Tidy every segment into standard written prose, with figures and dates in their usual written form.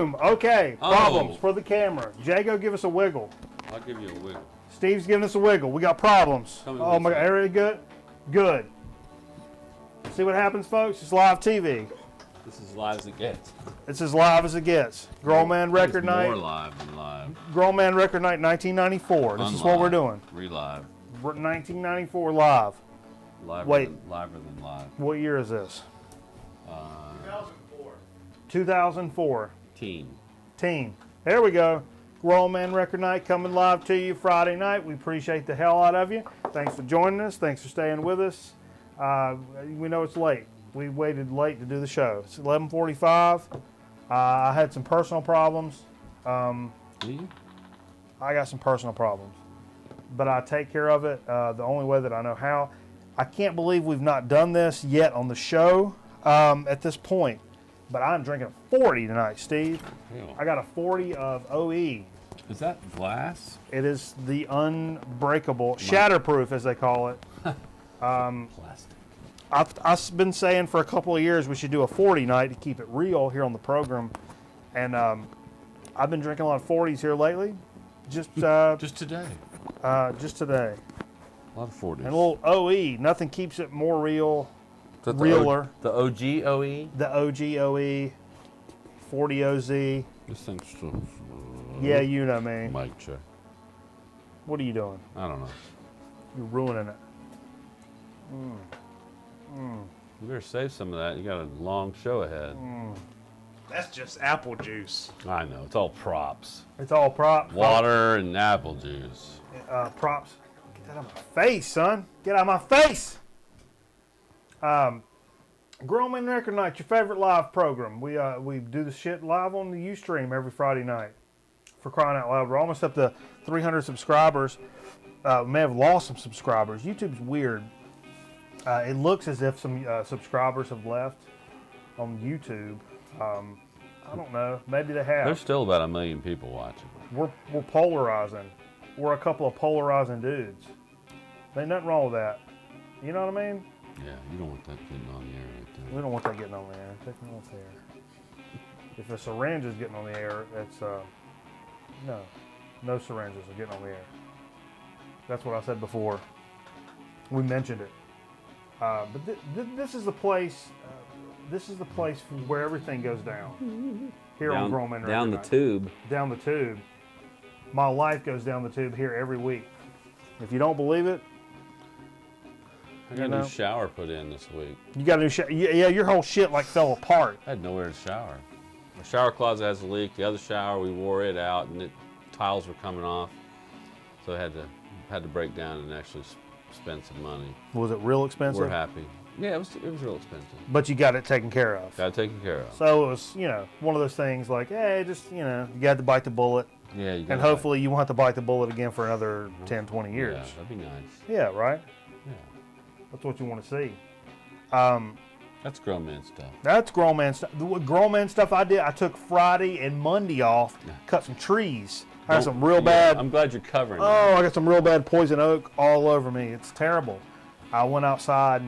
Boom. Okay. Problems for the camera. Jago, give us a wiggle. I'll give you a wiggle. Steve's giving us a wiggle. We got problems. Oh my God. Everybody good? Good. See what happens, folks? It's live TV. This is live as it gets. It's as live as it gets. Grown Man Record Night. More live than live. Grown Man Record Night 1994. This is what we're doing. Relive. 1994 live. Liver than live. What year is this? 2004. 2004. Teen. There we go. Grown Man Record Night coming live to you Friday night. We appreciate the hell out of you. Thanks for joining us. Thanks for staying with us. We know it's late. We waited late to do the show. It's 11:45. I had some personal problems. I got some personal problems, but I take care of it the only way that I know how. I can't believe we've not done this yet on the show at this point, but I'm drinking a 40 tonight, Steve. Ew. I got a 40 of OE. Is that glass? It is the unbreakable, shatterproof as they call it. Plastic. I've been saying for a couple of years we should do a 40 night to keep it real here on the program, and I've been drinking a lot of 40s here lately. Just today. Just today. A lot of 40s. And a little OE. Nothing keeps it more real. Realer. The OG OE? The OG OE. 40 OZ. This thing's still... Yeah, you know me. Mic check. What are you doing? I don't know. You're ruining it. You better save some of that. You got a long show ahead. That's just apple juice. I know. It's all props. It's all props. Water and apple juice. Props. Get that out of my face, son. Get out of my face. Grown Man Record Night, your favorite live program. We do the shit live on the Ustream every Friday night. For crying out loud, we're almost up to 300 subscribers. We may have lost some subscribers. YouTube's weird. It looks as if some subscribers have left on YouTube. I don't know. Maybe they have. There's still about 1 million people watching. We're polarizing. We're a couple of polarizing dudes. There ain't nothing wrong with that. You know what I mean? Yeah, you don't want that getting on the air right there. We don't want that getting on the air. Take it off the air. If a syringe is getting on the air, it's no syringes are getting on the air. That's what I said before. We mentioned it. But this is the place. This is the place where everything goes down. Here on Grown Man Record Down the Night. tube. Down the tube. My life goes down the tube here every week. If you don't believe it, I got a new shower put in this week. you got a new shower. Yeah, your whole shit like fell apart. I had nowhere to shower. The shower closet has a leak. The other shower, we wore it out, and tiles were coming off. So I had to break down and actually spend some money. Was it real expensive? We're happy. Yeah, it was real expensive. But you got it taken care of. Got it taken care of. So it was, one of those things like, hey, just, you got to bite the bullet. Yeah, you got and hopefully you won't have to bite the bullet again for another 10, 20 years. Yeah, that'd be nice. Yeah, right? Yeah. That's what you want to see. That's grown man stuff. That's grown man stuff. The grown man stuff I did, I took Friday and Monday off, cut some trees. I got some real bad. I'm glad you're covering Oh, I got some real bad poison oak all over me. It's terrible. I went outside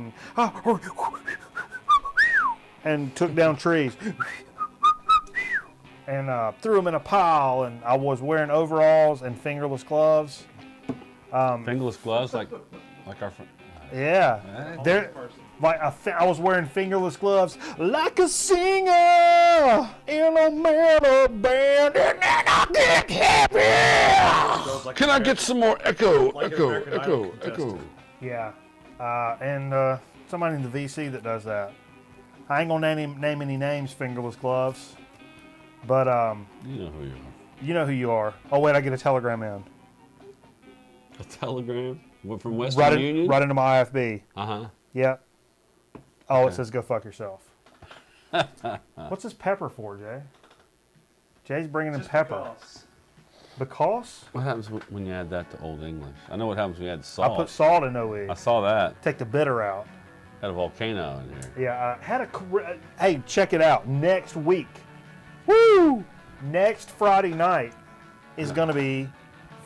and took down trees and threw them in a pile. And I was wearing overalls and fingerless gloves. Fingerless gloves, like our friend. Yeah, I was wearing fingerless gloves like a singer in a metal band, and then I get happy. Can I get some more echo? Echo. Yeah, and somebody in the VC that does that. I ain't gonna name any names, fingerless gloves, but you know who you are. You know who you are. Oh wait, I get a telegram in. A telegram? From Western Union? Right into my IFB. Uh-huh. Yeah. Oh, It says go fuck yourself. What's this pepper for, Jay? Jay's bringing in pepper. Because? What happens when you add that to Old English? I know what happens when you add salt. I put salt in OE. I saw that. Take the bitter out. Had a volcano in here. Yeah, hey, check it out. Next week. Woo! Next Friday night is going to be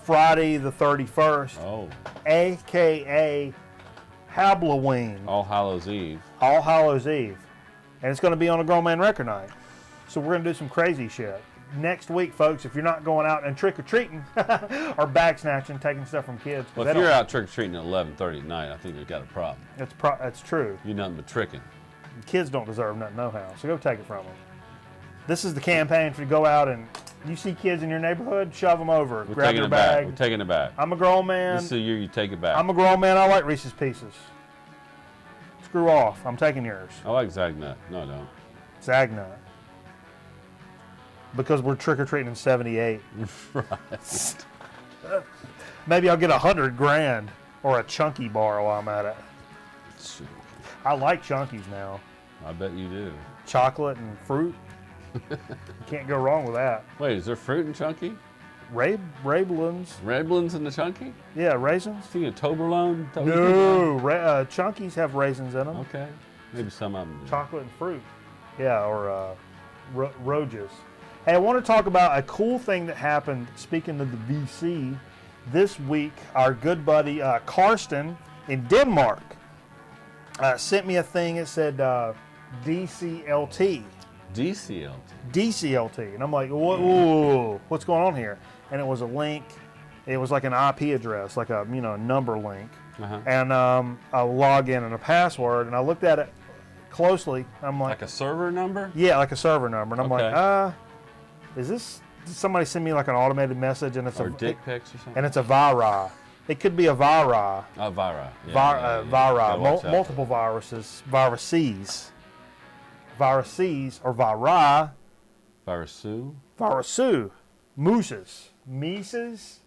Friday the 31st. Oh. A.K.A. Halloween. All Hallows Eve. All Hallows Eve. And it's going to be on a Grown Man Record Night. So we're going to do some crazy shit. next week, folks, if you're not going out and trick-or-treating or bag snatching, taking stuff from kids. Well, if you're out trick-or-treating at 11:30 at night, I think they've got a problem. That's true. You're nothing but tricking. Kids don't deserve nothing no how, so go take it from them. This is the campaign for you to go out and you see kids in your neighborhood, shove them over, grab their bag. We're taking it back. I'm a grown man. This is the year you take it back. I'm a grown man. I like Reese's Pieces. Screw off. I'm taking yours. I like Zagnut. No, I don't. Zagnut. Because we're trick-or-treating in 78. Right. Maybe I'll get $100,000 or a chunky bar while I'm at it. I like chunkies now. I bet you do. Chocolate and fruit. You can't go wrong with that. Wait, is there fruit in Chunky? Rablins. Rablins in the Chunky? Yeah, raisins. Thinking of Toblerone? No, Chunkies have raisins in them. Okay. Maybe some of them do. Chocolate and fruit. Yeah, or Rojas. Hey, I want to talk about a cool thing that happened, speaking of the VC, this week. Our good buddy Karsten in Denmark sent me a thing that said DCLT. DCLT. DCLT. And I'm like, whoa, what's going on here? And it was a link. It was like an IP address, like a number link. Uh-huh. And a login and a password. And I looked at it closely. I'm like a server number? Yeah, like a server number. And I'm okay. like, did somebody send me like an automated message and it's dick pics or something? And it's a vira. It could be a vira. A vira. Yeah, vira. Multiple viruses. Viruses or vira. Virusu. Mooses. Mises.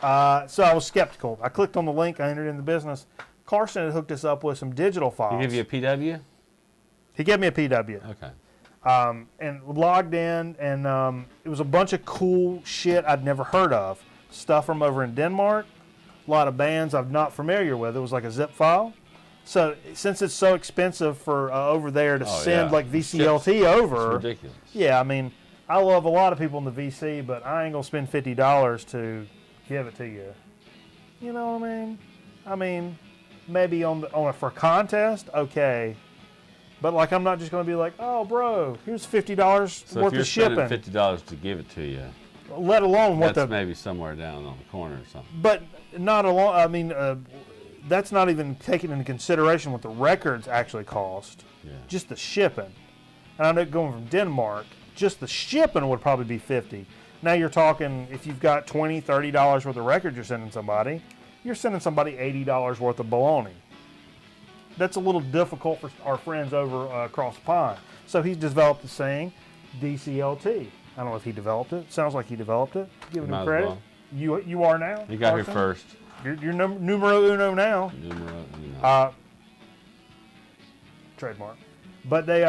So I was skeptical. I clicked on the link. I entered in the business. Carson had hooked us up with some digital files. He give you a PW? He gave me a PW. Okay. And logged in, and it was a bunch of cool shit I'd never heard of. Stuff from over in Denmark. A lot of bands I'm not familiar with. It was like a zip file. So since it's so expensive for over there to send like VCLT over, it's ridiculous. Yeah, I mean, I love a lot of people in the VC, but I ain't gonna spend $50 to give it to you. You know what I mean? I mean, maybe for a contest, okay. But like, I'm not just gonna be like, oh, bro, here's $50 worth of shipping. So if you're spending $50 to give it to you, let alone what that's maybe somewhere down on the corner or something. But not alone. I mean, that's not even taking into consideration what the records actually cost. Yeah. Just the shipping. And I know going from Denmark, just the shipping would probably be $50. Now you're talking, if you've got $20, $30 worth of records you're sending somebody $80 worth of baloney. That's a little difficult for our friends over across the pond. So he's developed the saying, DCLT. I don't know if he developed it. Sounds like he developed it. Giving him credit. Well. You are now. You got here first. You're numero uno now. Numero uno. Trademark. But they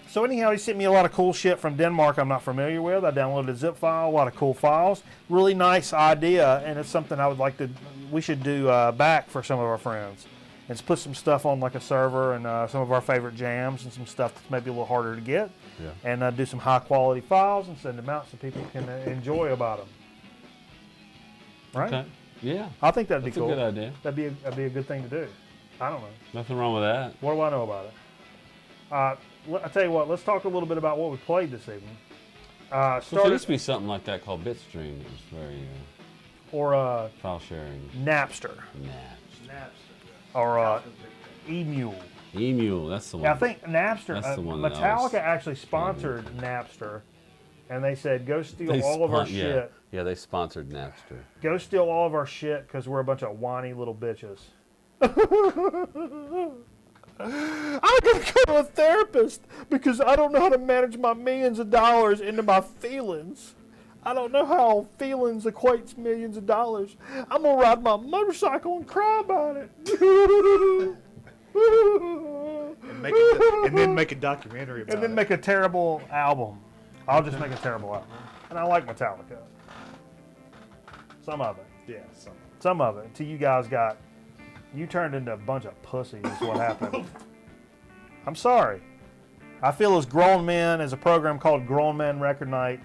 so anyhow, he sent me a lot of cool shit from Denmark I'm not familiar with. I downloaded a zip file, a lot of cool files. Really nice idea, and it's something I would like we should do back for some of our friends. And put some stuff on like a server and some of our favorite jams and some stuff that's maybe a little harder to get. Yeah. And do some high quality files and send them out so people can enjoy about them. Right? Okay. Yeah. I think that'd be cool. That's a good idea. That'd be a good thing to do. I don't know. Nothing wrong with that. What do I know about it? I tell you what, let's talk a little bit about what we played this evening. There used to be something like that called Bitstream. It was very or file sharing. Napster. Napster. Or Emule. Emule, that's the one. Yeah, I think Napster. That's the one Metallica actually sponsored Napster, and they said, "Go steal all of our shit." Yeah, they sponsored Napster. Go steal all of our shit because we're a bunch of whiny little bitches. I'm gonna go to a therapist because I don't know how to manage my millions of dollars into my feelings. I don't know how feelings equates millions of dollars. I'm gonna ride my motorcycle and cry about it. and then make a documentary about it. And then make a terrible album. I'll just make a terrible album. And I like Metallica. Some of it. Yeah, some of it. Until you turned into a bunch of pussies is what happened. I'm sorry. I feel as grown men, as a program called Grown Men Record Night,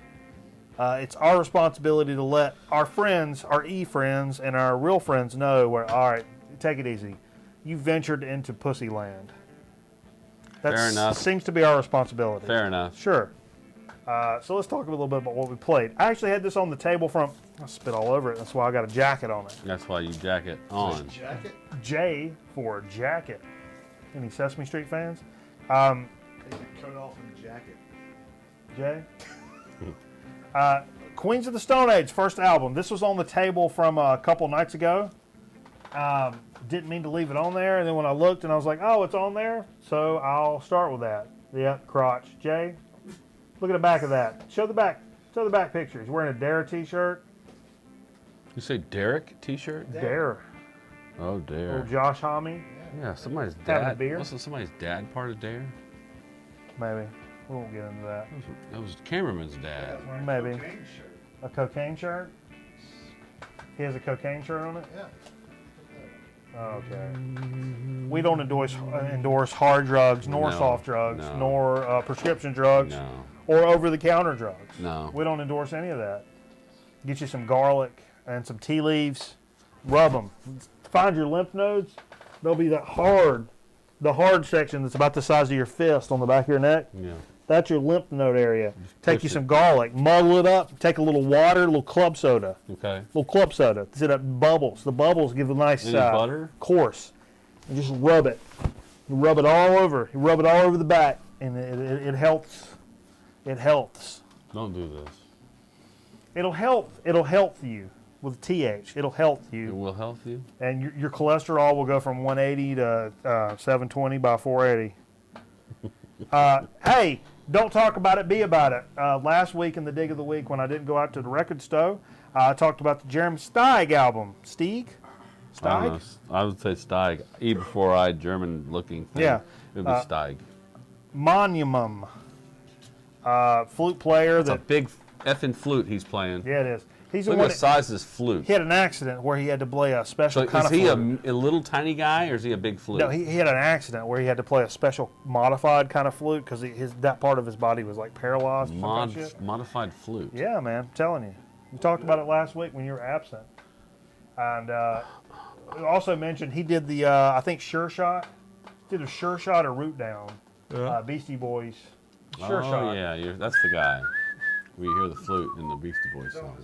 it's our responsibility to let our friends, our e-friends, and our real friends know where, all right, take it easy. You ventured into pussy land. Fair enough. Seems to be our responsibility. Fair enough. Sure. So let's talk a little bit about what we played. I actually had this on the table from, I spit all over it, that's why I got a jacket on it. That's why you jacket on. Jacket? J for jacket. Any Sesame Street fans? Take the coat off and the jacket. Jay? Queens of the Stone Age, first album. This was on the table from a couple nights ago. Didn't mean to leave it on there, and then when I looked and I was like, oh, it's on there, so I'll start with that. Yeah, crotch. Jay, look at the back of that. Show the back picture. He's wearing a Dare t-shirt. You say Derek t-shirt? Dare. Oh, Dare. Old Josh Homme. Yeah, somebody's Having a dad. beer? Wasn't somebody's dad part of Dare? Maybe. We won't get into that. That was cameraman's dad. Maybe. Cocaine shirt. A cocaine shirt? He has a cocaine shirt on it? Yeah. Okay. We don't endorse hard drugs, nor No, soft drugs, no. nor prescription drugs, No. or over-the-counter drugs. No. We don't endorse any of that. Get you some garlic and some tea leaves. Rub them. Find your lymph nodes. They'll be the hard section that's about the size of your fist on the back of your neck. Yeah. That's your lymph node area. Take push you it. some garlic, muddle it up, take a little water, a little club soda. Okay. Little club soda. See that bubbles. The bubbles give a nice Any butter? course. And just rub it. You rub it all over. You rub it all over the back, and it helps. It helps. Don't do this. It'll help. It'll help you with TH. It'll help It you, will help you. and your cholesterol will go from 180 to 720 by 480. Hey, don't talk about it, be about it. Last week in the Dig of the Week, when I didn't go out to the record store, I talked about the Jeremy Steig album. Steig? I don't Steig? know. I would say Steig. E before I, German-looking thing. Yeah. It would be Steig. Monument. Flute player It's a that. big effing flute he's playing. Yeah, it is. He's the Look one at the that, size of this flute. he had an accident where he had to play a special So kind is of he flute. a little tiny guy or is he a big flute? No, he had an accident where he had to play a special modified kind of flute because that part of his body was like paralyzed. or some kind of shit. Modified flute. Yeah, man, I'm telling you. We talked about it last week when you were absent. And also mentioned he did the, I think, Sure Shot. Did a Sure Shot or Root Down. Beastie Boys. Sure oh, Shot. yeah, that's the guy. We hear the flute in the Beastie Boys song.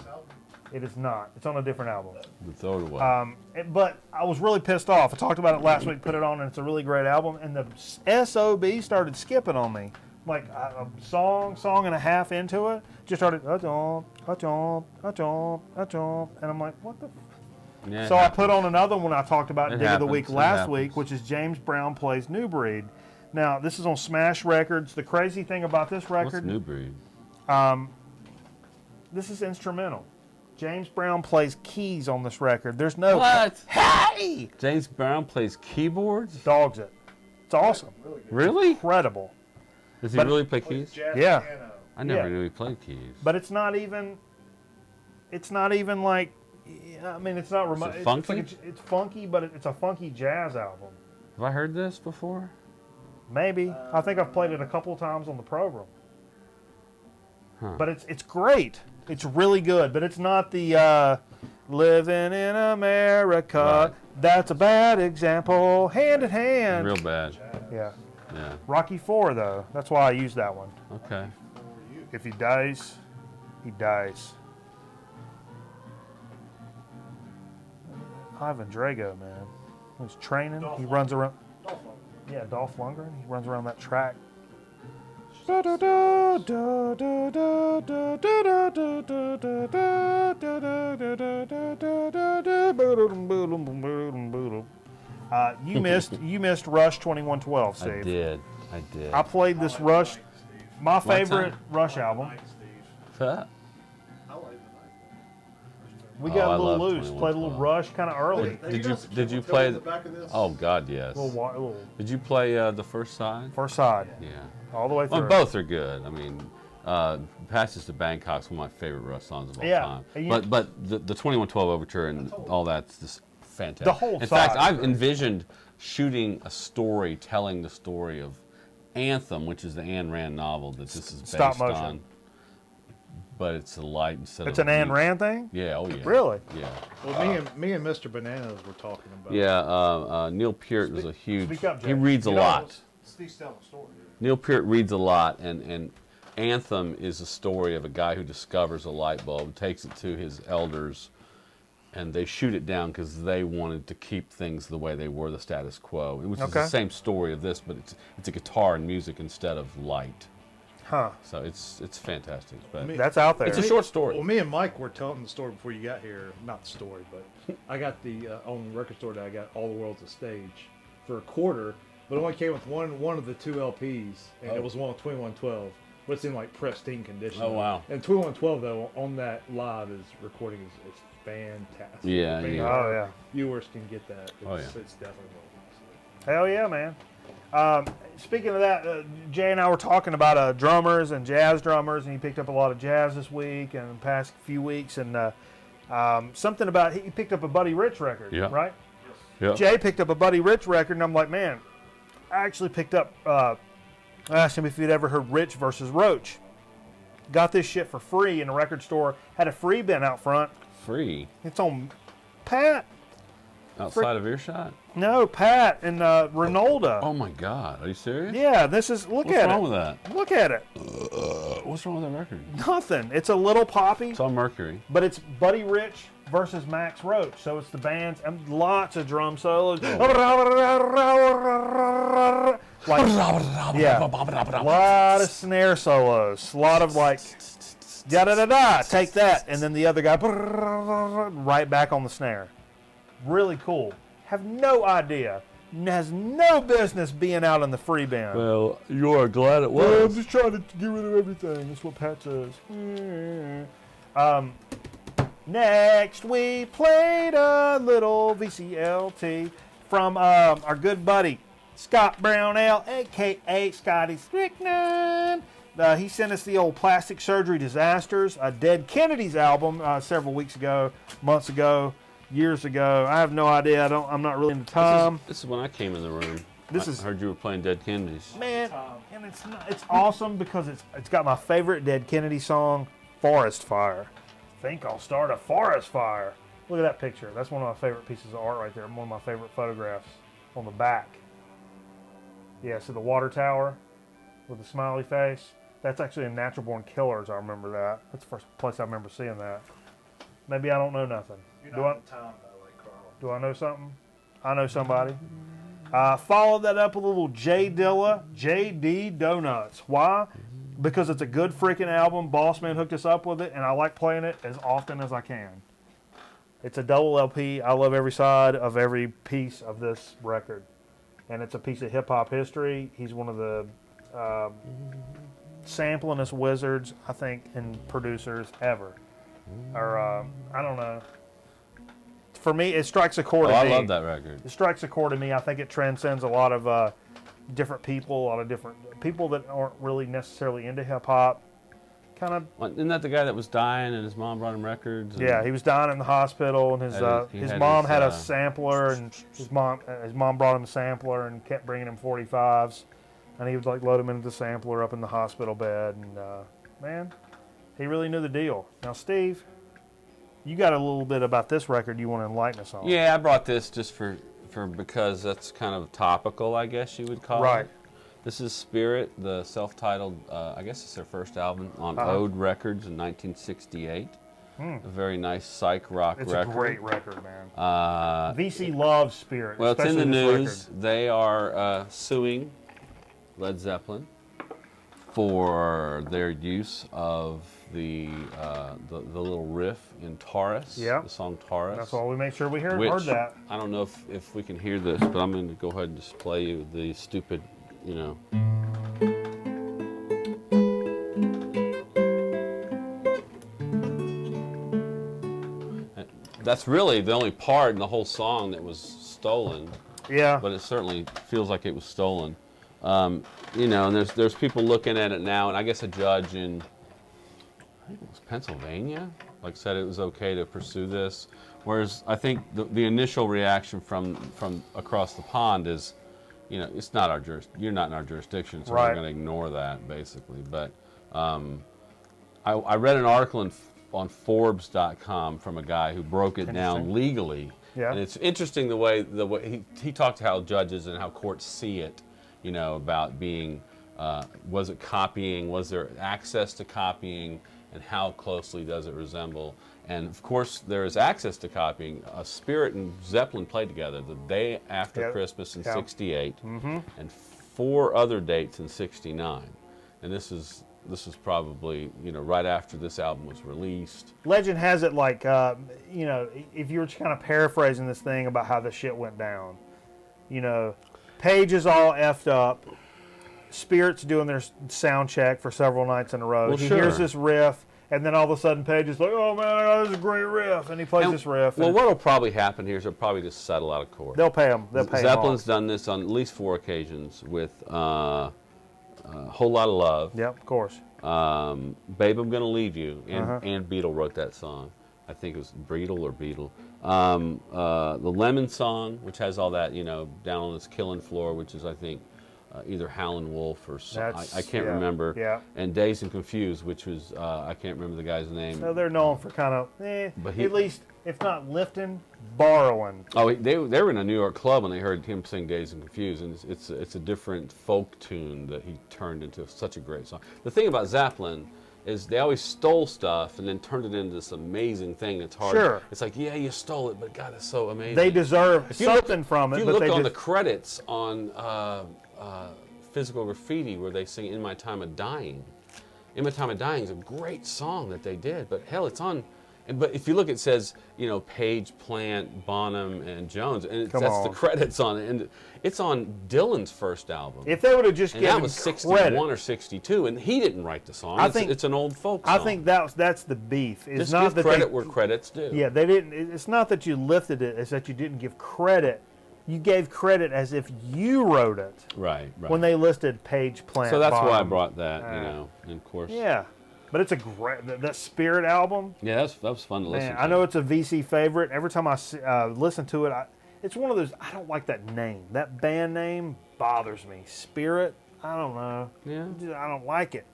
It is not. It's on a different album. We throw it away. But I was really pissed off. I talked about it last week, put it on, and it's a really great album. And the SOB started skipping on me. Like a song and a half into it, just started, and I'm like, what the? Yeah, So I put on another one I talked about in It Dig of the happens. Week It last happens. week, which is James Brown Plays New Breed. Now, this is on Smash Records. The crazy thing about this What's record, New Breed? this is instrumental. James Brown plays keys on this record. There's no What? Hey! James Brown plays keyboards? Dogs it. It's awesome. Really? Incredible. Does he But- really play keys? Jazz Yeah. piano. I never Yeah. knew he played keys. But it's not even like, I mean, it's not remote. it funky? It's funky, but it's a funky jazz album. Have I heard this before? Maybe. I think I've played it a couple of times on the program. Huh. But it's great. It's really good. But it's not the living in America. Right. That's a bad example. Hand in hand. Real bad. Yeah. Yeah. Rocky IV, though. That's why I use that one. Okay. If he dies, he dies. Ivan Drago, man. He's training. He runs around. Yeah, Dolph Lundgren. He runs around that track. You missed Rush 2112, Steve. I did. I played this Rush, my favorite Rush album. Huh? We got I a little love loose, played a little 2112. Rush kind of early. Did you play? Oh God, yes. Little Did you play the first side? first side, Yeah. all the way Well, through. both are good. I mean, Passes to Bangkok's one of my favorite Rush songs of all Yeah. time. And But the 2112 Overture and all that's just fantastic. The whole In fact, side. I've envisioned shooting a story, telling the story of Anthem, which is the Ayn Rand novel that this is based Stop motion. on. But it's a light instead It's of an a Ayn beat. Rand thing? Yeah, oh yeah. Really? Yeah. Well, me and Mr. Bananas were talking about. Yeah, Neil Peart was a huge. speak up, he Jay. reads a You know, lot. Steve's telling a story. Neil Peart reads a lot, and anthem is a story of a guy who discovers a light bulb, takes it to his elders, and they shoot it down because they wanted to keep things the way they were, the status quo. Which is the same story of this, but it's a guitar and music instead of light. Huh. So it's fantastic. But That's out there. it's a short story. Well, me and Mike were telling the story before you got here. Not the story, but I got the on the record store that I got All the World's a Stage for a quarter, but it only came with one of the 2 LPs, and it was one with 2112. But it's in like pristine condition. Oh, wow. And 2112 though on that live recording is fantastic. Yeah, If any yeah. of our Oh, yeah. Viewers can get that. Oh, yeah. It's definitely worth Hell yeah, man. Speaking of that, Jay and I were talking about drummers and jazz drummers, and he picked up a lot of jazz this week and the past few weeks, and something about he picked up a Buddy Rich record, Yeah. right? Yeah. Jay picked up a Buddy Rich record, and I'm like, man, I actually picked up. I asked him if he'd ever heard Rich versus Roach. Got this shit for free in a record store. Had a free bin out front. Free It's on Pat. outside of earshot. No, Pat and Renolda. Oh my God, are you serious? Yeah, this is. Look What's at wrong it. with that? Look at it. What's wrong with that record? Nothing. It's a little poppy, It's on Mercury. but it's Buddy Rich versus Max Roach. So it's the bands and lots of drum solos. Like, yeah, a lot of snare solos. A lot of like, da da da da. Take that, and then the other guy right back on the snare. Really cool. Have no idea. Has no business being out in the free band. Well, you are glad it Well, I'm just trying to get rid of everything. That's what Pat says. Next, we played a little VCLT from our good buddy Scott Brownell, a.k.a. Scotty Strickland. He sent us the old Plastic Surgery Disasters, a Dead Kennedys album several weeks ago, months ago, years ago. I have no idea. I'm not really into Tom. This is when I came in the room. This I is- heard you were playing Dead Kennedys. Man, and it's awesome because it's got my favorite Dead Kennedy song, Forest Fire. Think I'll start a forest fire. Look at that picture. That's one of my favorite pieces of art right there. One of my favorite photographs on the back. Yeah, so the water tower with the smiley face. That's actually in Natural Born Killers. I remember that. That's the first place I remember seeing that. Maybe I don't know nothing. You're Do not I? in town though, like Carl. Do I know something? I know somebody. Followed that up with a little J Dilla, JD Donuts. Why? Because it's a good freaking album. Bossman hooked us up with it, and I like playing it as often as I can. It's a double LP. I love every side of every piece of this record. And it's a piece of hip-hop history. He's one of the samplingest wizards, I think, and producers ever. Or, I don't know. For me, it strikes a chord Oh, in I me. love that record. It strikes a chord in me. I think it transcends a lot of different people, a lot of different people that aren't really necessarily into hip-hop. Kind of, Isn't that the guy that was dying and his mom brought him records? yeah, he was dying in the hospital, and He his had mom his, had a sampler, and his mom brought him a sampler and kept bringing him 45s, and he would like load him into the sampler up in the hospital bed, and man, he really knew the deal. Now, Steve, you got a little bit about this record you want to enlighten us on. Yeah, I brought this just for because that's kind of topical, I guess you would call Right. it. This is Spirit, the self-titled, I guess it's their first album on Uh-huh. Ode Records in 1968. A very nice psych rock It's record. a great record, man. Uh, VC loves Spirit. well, it's in especially the this news. They are suing Led Zeppelin for their use of the little riff in Taurus, Yeah. the song Taurus. That's why we make sure we heard Which, that. I don't know if we can hear this, but I'm going to go ahead and just play you the stupid, you know. That's really the only part in the whole song that was stolen, Yeah. but it certainly feels like it was stolen. You know, and there's people looking at it now, and I guess a judge in, I think it was Pennsylvania, like said it was okay to pursue this. Whereas I think the initial reaction from across the pond is, you know, it's not our you're not in our jurisdiction, so Right. we're going to ignore that basically. But I read an article on Forbes.com from a guy who broke it down Interesting. legally, Yeah. and it's interesting the way he talked to how judges and how courts see it, you know, about being Was it copying? Was there access to copying? And how closely does it resemble? And of course, there is access to copying. Spirit and Zeppelin played together the day after Christmas in '68, and 4 other dates in '69. And this is probably, you know, right after this album was released. Legend has it like, you know, if you were kind of paraphrasing this thing about how the shit went down, you know, Page is all effed up. Spirit's doing their sound check for several nights in a row. Well, he sure. hears this riff, and then all of a sudden Page is like, "Oh man, this is a great riff," and he plays this riff. Well, what'll probably happen here is they'll probably just settle out of court. They'll pay him. They'll pay Zeppelin's him done this on at least 4 occasions with Whole Lot of Love. Yep, of course. Babe, I'm Gonna Leave You, and Beatle wrote that song. I think it was Beatle or Beatle. The Lemon Song, which has all that, you know, down on this killing floor, which is, I think, either Howlin' Wolf or I can't remember. Yeah. And Dazed and Confused, which was I can't remember the guy's name. So they're known for kind of, But at least if not lifting, borrowing. Oh, they were in a New York club when they heard him sing Dazed and Confused, and it's a different folk tune that he turned into such a great song. The thing about Zeppelin is they always stole stuff and then turned it into this amazing thing that's hard. Sure. It's like, yeah, you stole it, but God, it's so amazing. They deserve something from it. If you but look they on the credits on Physical Graffiti where they sing In My Time of Dying, In My Time of Dying is a great song that they did, but hell, it's on. But if you look, it says, you know, Page, Plant, Bonham, and Jones, and that's the credits on it, and it's on Dylan's first album. If they would have just given that was '61 credit, or '62, and he didn't write the song. It's an old folk song. I think that's the beef. It's just not give that credit where credit's due. Yeah, they didn't. It's not that you lifted it; it's that you didn't give credit. You gave credit as if you wrote it. Right. When they listed Page, Plant. So that's Bonham. why I brought that, you know, and of course. Yeah. But it's a great, that Spirit album. Yeah, that was fun to listen to. I know it's a VC favorite. Every time I listen to it, it's one of those, I don't like that name. That band name bothers me. Spirit, I don't know. Yeah. I don't like it.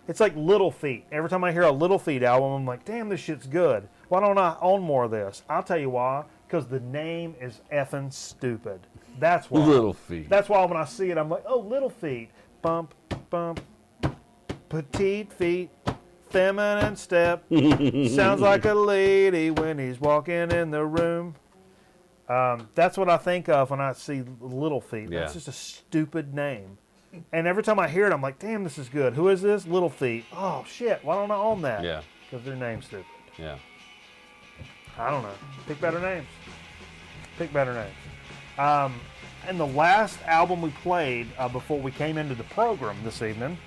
It's like Little Feat. Every time I hear a Little Feat album, I'm like, damn, this shit's good. Why don't I own more of this? I'll tell you why. Because the name is effing stupid. That's why. Little Feat. That's why when I see it, I'm like, oh, Little Feat. Bump, bump. Petite feet, feminine step, sounds like a lady when he's walking in the room. That's what I think of when I see Little Feat. Yeah. That's just a stupid name. And every time I hear it, I'm like, damn, this is good. Who is this? Little Feat. Oh, shit, why don't I own that? Yeah. Because their name's stupid. Yeah. I don't know. Pick better names. Pick better names. And the last album we played before we came into the program this evening,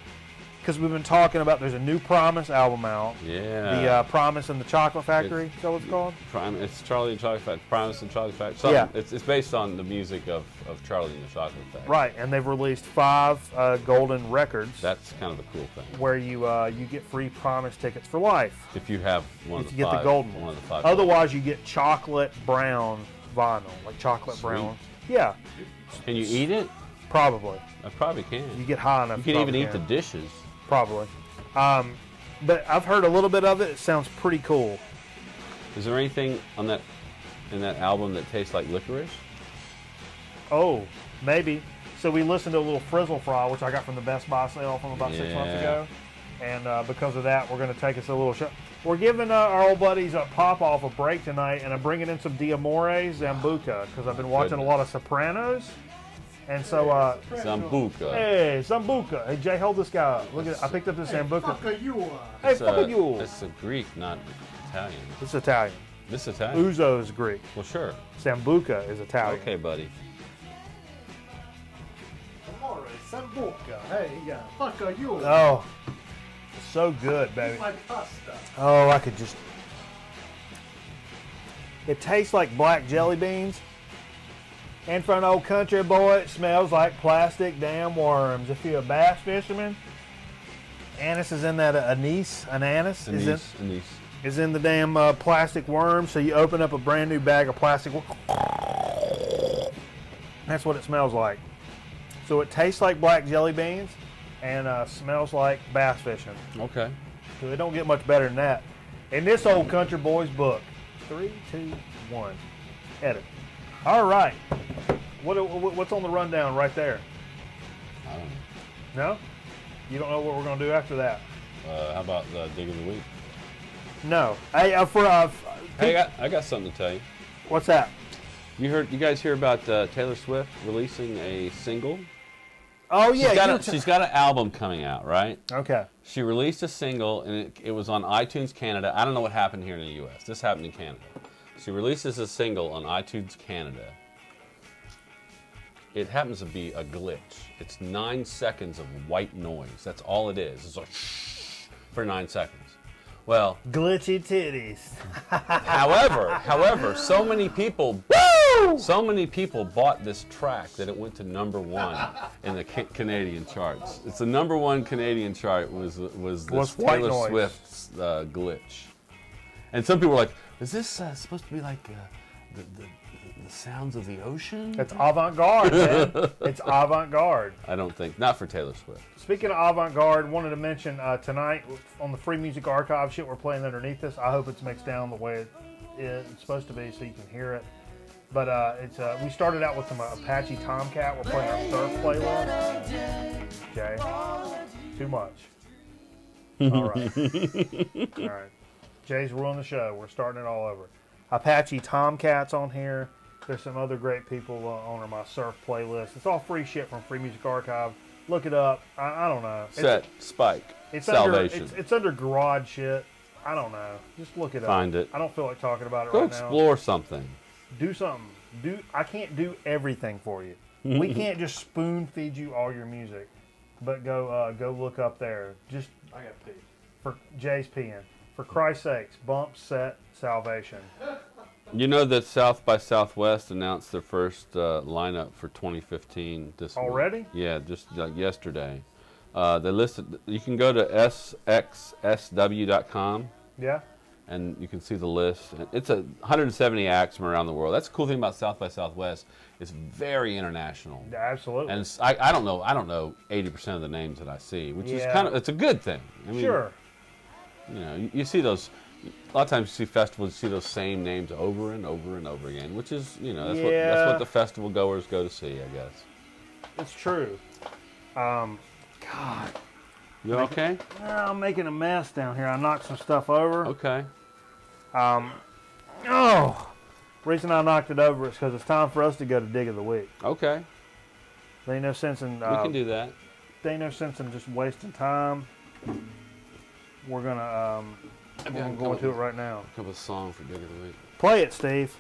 because we've been talking about, there's a new Promise album out. Yeah. The Promise and the Chocolate Factory. Is that what it's called? It's Charlie and the Chocolate Factory. Promise and Chocolate Factory. Yeah. It's based on the music of Charlie and the Chocolate Factory. Right, and they've released 5 golden records. That's kind of the cool thing. Where you get free Promise tickets for life. If you have one of the If you get five, the golden one one. of the 5. Otherwise, you get chocolate brown vinyl, like chocolate Sweet. brown. Yeah, Can you eat it? probably. I probably can. You get high enough. You can even probably eat the dishes. Probably. But I've heard a little bit of it. It sounds pretty cool. Is there anything in that album that tastes like licorice? Oh, maybe. So we listened to a little Frizzle Fry, which I got from the Best Buy sale from about 6 months ago. And because of that, we're going to take us a little show. We're giving our old buddies a Pop-Off a break tonight, and I'm bringing in some D'Amore Zambuca, because I've been watching a lot of Sopranos. And so, Zambuca. hey, Zambuca. Hey, Jay, hold this guy up. Look at I picked up this Zambuca. Fuck you. Hey, fuck you. It's a Greek, not Italian. It's Italian. This is Italian? Uzo is Greek. Well, sure. Sambuca is Italian. Okay, buddy. Amore, Sambuca. Hey, yeah. Fuck you. Oh, it's so good, baby. My pasta. Oh, I could just... It tastes like black jelly beans. And for an old country boy, it smells like plastic damn worms. If you're a bass fisherman, anise is in that anise is in the damn plastic worm. So you open up a brand new bag of plastic. That's what it smells like. So it tastes like black jelly beans and smells like bass fishing. Okay. So it don't get much better than that. In this old country boy's book. 3, 2, 1. Edit. All right. What's on the rundown right there? No? You don't know what we're going to do after that? How about the dig of the week? No. Hey, Hey, I got something to tell you. what's that? You guys hear about Taylor Swift releasing a single? Oh, yeah. She's got an album coming out, right? Okay. She released a single, and it was on iTunes Canada. I don't know what happened here in the U.S. This happened in Canada. She releases a single on iTunes Canada. It happens to be a glitch. It's 9 seconds of white noise. That's all it is. It's like shh for 9 seconds. Well, Glitchy titties. however, so many people bought this track that it went to #1 in the Canadian charts. It's the #1 Canadian chart was this white Taylor noise. Swift's glitch. And some people were like, "Is this supposed to be like the sounds of the ocean?" It's avant-garde, man. It's avant-garde. I don't think. Not for Taylor Swift. Speaking of avant-garde, wanted to mention tonight on the Free Music Archive shit we're playing underneath this. I hope it's mixed down the way it's supposed to be so you can hear it. But we started out with some Apache Tomcat. We're playing our surf playlist. Jay, too much. All right. All right. Jay's ruining the show. We're starting it all over. Apache Tomcat's on here. There's some other great people on my surf playlist. It's all free shit from Free Music Archive. Look it up. I don't know. Spike. It's Salvation. It's under garage shit. I don't know. Just look it up. Find it. I don't feel like talking about it Go right now. explore something. Do something. I can't do everything for you. We can't just spoon feed you all your music. But go look up there. Just I got pee. for Jay's peeing. For Christ's sakes, bump set Salvation. You know that South by Southwest announced their first lineup for 2015 this week. Already? Yeah, just like yesterday. They listed. You can go to sxsw.com Yeah. and you can see the list. It's 170 acts from around the world. That's the cool thing about South by Southwest. It's very international. Absolutely. And I don't know 80% of the names that I see, which is it's a good thing. I mean, sure. You know, you see those. A lot of times you see festivals, you see those same names over and over and over again, which is, that's what the festival goers go to see, I guess. It's true. God. You okay? I'm making a mess down here. I knocked some stuff over. Okay. Reason I knocked it over is because it's time for us to go to Dig of the Week. Okay. There ain't no sense in We can do that. there ain't no sense in just wasting time. We're gonna go into it right now. Come up with a song for Dig of the Week. Play it, Steve.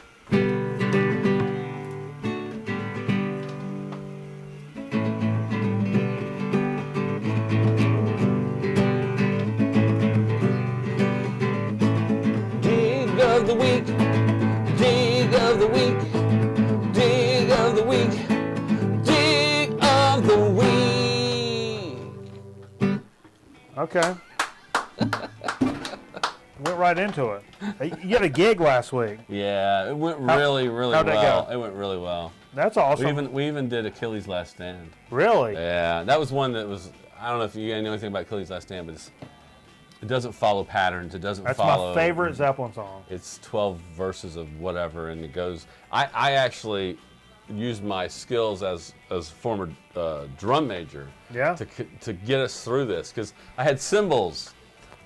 Dig of the week, dig of the week, dig of the week, dig of the week. Okay. Went right into it. You had a gig last week. Yeah, it went really how'd that well. go? It went really well. That's awesome. We even did Achilles' Last Stand. Really? Yeah, that was one that was. I don't know if you know anything about Achilles' Last Stand, but it doesn't follow patterns. It doesn't That's follow. my favorite Zeppelin song. It's 12 verses of whatever, and it goes. I actually used my skills as former drum major. Yeah. To get us through this, because I had cymbals.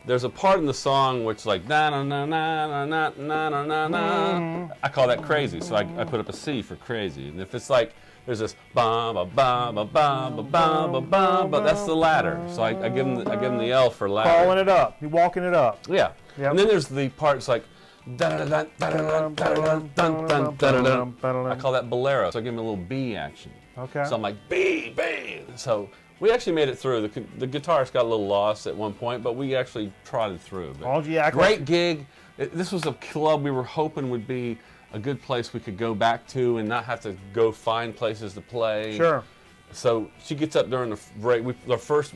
There's a part in the song which like na na na na na na na na na. I call that crazy, so I put up a C for crazy. And if it's like there's this ba ba ba ba ba ba ba ba ba, but that's the ladder. So I give them the L for ladder. Calling it up. You're walking it up. Yeah. Yep. And then there's the parts like I call that bolero. So I give them a little B action. Okay. So I'm like B. So we actually made it through. The guitarist got a little lost at one point, but we actually trotted through. But great gig. This was a club we were hoping would be a good place we could go back to and not have to go find places to play. Sure. So she gets up during the break. Our first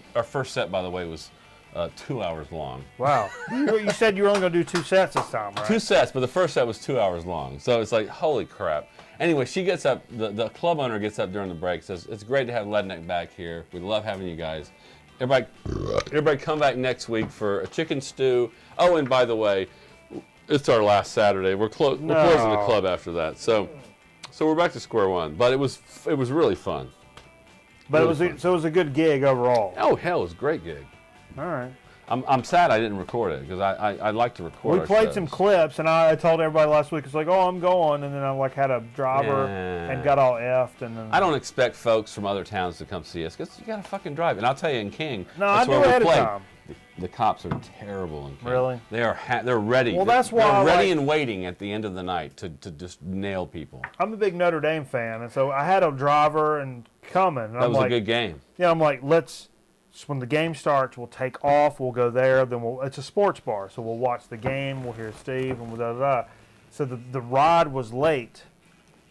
set, by the way, was 2 hours long. Wow. You said you were only going to do 2 sets this time, right? 2 sets, but the first set was 2 hours long. So it's like, holy crap. Anyway, she gets up, the club owner gets up during the break, says, it's great to have Leadneck back here. We love having you guys. Everybody come back next week for a chicken stew. Oh, and by the way, it's our last Saturday. We're closing the club after that. So we're back to square one. But it was really fun. But Really it was a good gig overall. Oh, hell, it was a great gig. All right. I'm sad I didn't record it because I like to record. We our played shows. some clips, and I told everybody last week, it's like, oh, I'm going, and then I like had a driver and got all effed, and then I don't expect folks from other towns to come see us because you got to fucking drive. And I'll tell you, in King, No, that's I where do we ahead of play. time. The cops are terrible in King. Really? They are. They're ready. Well, that's why I they're ready like- and waiting at the end of the night to just nail people. I'm a big Notre Dame fan, and so I had a driver and coming. And That I'm was like, a good game. Yeah, I'm like, when the game starts, we'll take off, we'll go there, then it's a sports bar, so we'll watch the game, we'll hear Steve, and da-da-da. So the ride was late,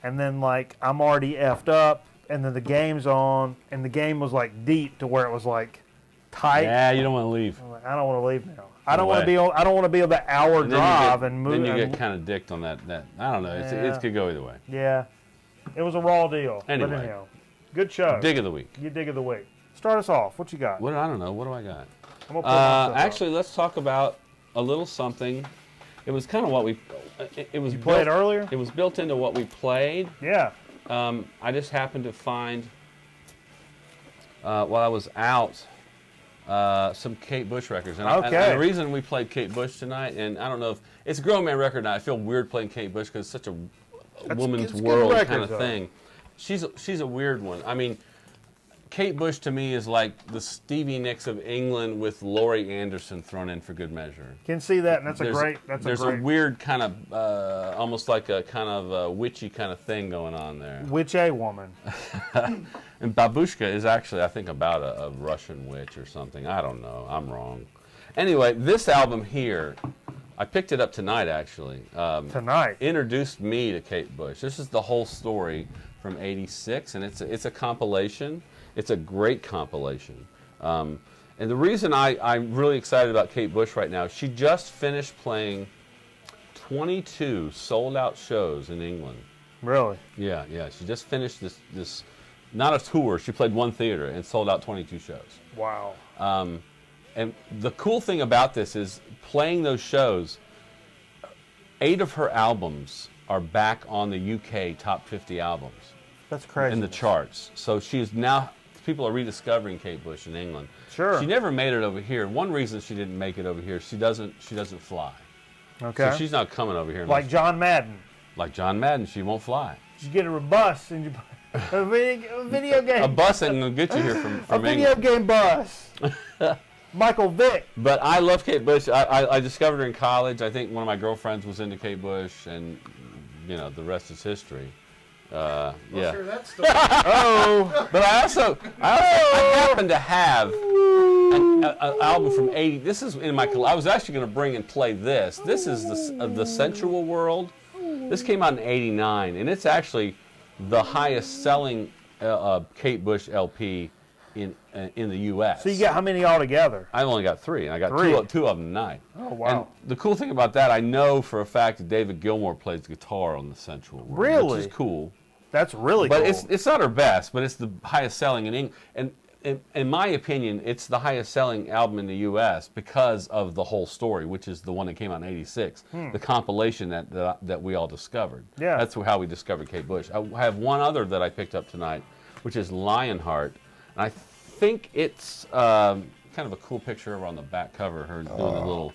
and then, like, I'm already effed up, and then the game's on, and the game was, like, deep to where it was, like, tight. Yeah, you don't want to leave. I'm like, I don't want to leave now. I No don't want to way. be on. I don't want to be on that hour And then drive you and move. Then you and- get kind of dicked on that. I don't know. Yeah. It could go either way. Yeah, it was a raw deal. Anyway. But anyhow, good show. Dig of the week. You dig of the week. Start us off. What you got? What I don't know. What do I got? I'm gonna pull myself up. Actually, let's talk about a little something. It was kind of what we. It was you played earlier. It was built into what we played. Yeah. I just happened to find while I was out some Kate Bush records. And Okay. and the reason we played Kate Bush tonight, and I don't know if it's a grown man record now. I feel weird playing Kate Bush because it's such a woman's it's good world records, kind of though. thing. She's a weird one. I mean, Kate Bush to me is like the Stevie Nicks of England with Laurie Anderson thrown in for good measure. Can see that, and that's There's a great. a weird kind of almost like a kind of witchy kind of thing going on there. Witch a woman. And Babushka is actually, I think, about a Russian witch or something. I don't know. I'm wrong. Anyway, this album here, I picked it up tonight, actually. Tonight. Introduced me to Kate Bush. This is the whole story from '86, and it's a compilation. It's a great compilation. And the reason I'm really excited about Kate Bush right now, she just finished playing 22 sold-out shows in England. Really? Yeah. She just finished this not a tour. She played one theater and sold out 22 shows. Wow. And the cool thing about this is playing those shows, 8 of her albums are back on the UK top 50 albums That's crazy. in the charts. So she's now, people are rediscovering Kate Bush in England. Sure. She never made it over here. One reason she didn't make it over here, she doesn't fly. Okay. So she's not coming over here. Like unless- John Madden. like John Madden, she won't fly. You get a bus and you a video game. A bus ain't gonna get you here from a video England. game bus. Michael Vick. But I love Kate Bush. I discovered her in college. I think one of my girlfriends was into Kate Bush, and you know the rest is history. Yeah. Hear that story. Oh, but I happen to have an album from '80. This is in my. I was actually going to bring and play this. This is the Sensual World. This came out in '89, and it's actually the highest selling Kate Bush LP in the U.S. So you got how many altogether? I've only got 3, and I got 3. two of them tonight. Oh, wow. And the cool thing about that, I know for a fact that David Gilmour plays guitar on the Sensual World, Really? which is cool. That's really But cool. it's not her best, but it's the highest selling in England. And in my opinion, it's the highest selling album in the U.S. because of the whole story, which is the one that came out in '86, the compilation that we all discovered. Yeah. That's how we discovered Kate Bush. I have one other that I picked up tonight, which is Lionheart. And I think it's kind of a cool picture of her on the back cover, her doing a little,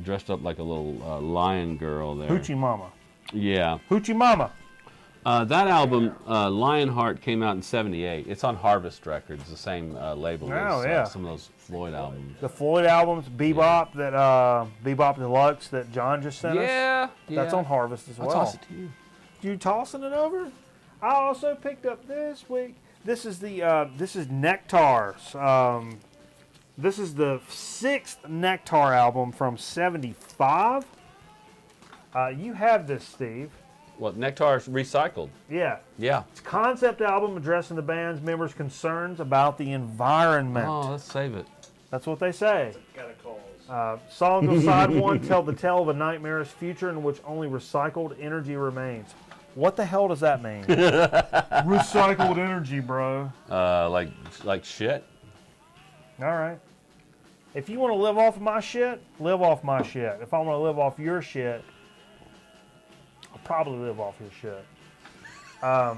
dressed up like a little lion girl there. Hoochie Mama. Yeah. Hoochie Mama. That album, Lionheart, came out in '78. It's on Harvest Records, the same label Oh, as yeah. some of those Floyd albums. The Floyd albums, Bebop, that Bebop Deluxe that John just sent us. Yeah, That's on Harvest as I'll well. toss it to you. You tossing it over? I also picked up this week. This is this is Nectar's. This is the 6th Nectar album from '75. You have this, Steve. Well, Nectar's recycled. Yeah. Yeah. It's a concept album addressing the band's members' concerns about the environment. Oh, let's save it. That's what they say. Got a cause. Songs on side 1 tell the tale of a nightmarish future in which only recycled energy remains. What the hell does that mean? Recycled energy, bro. Like shit. All right. If you want to live off of my shit, live off my shit. If I want to live off your shit, I'll probably live off your shit. I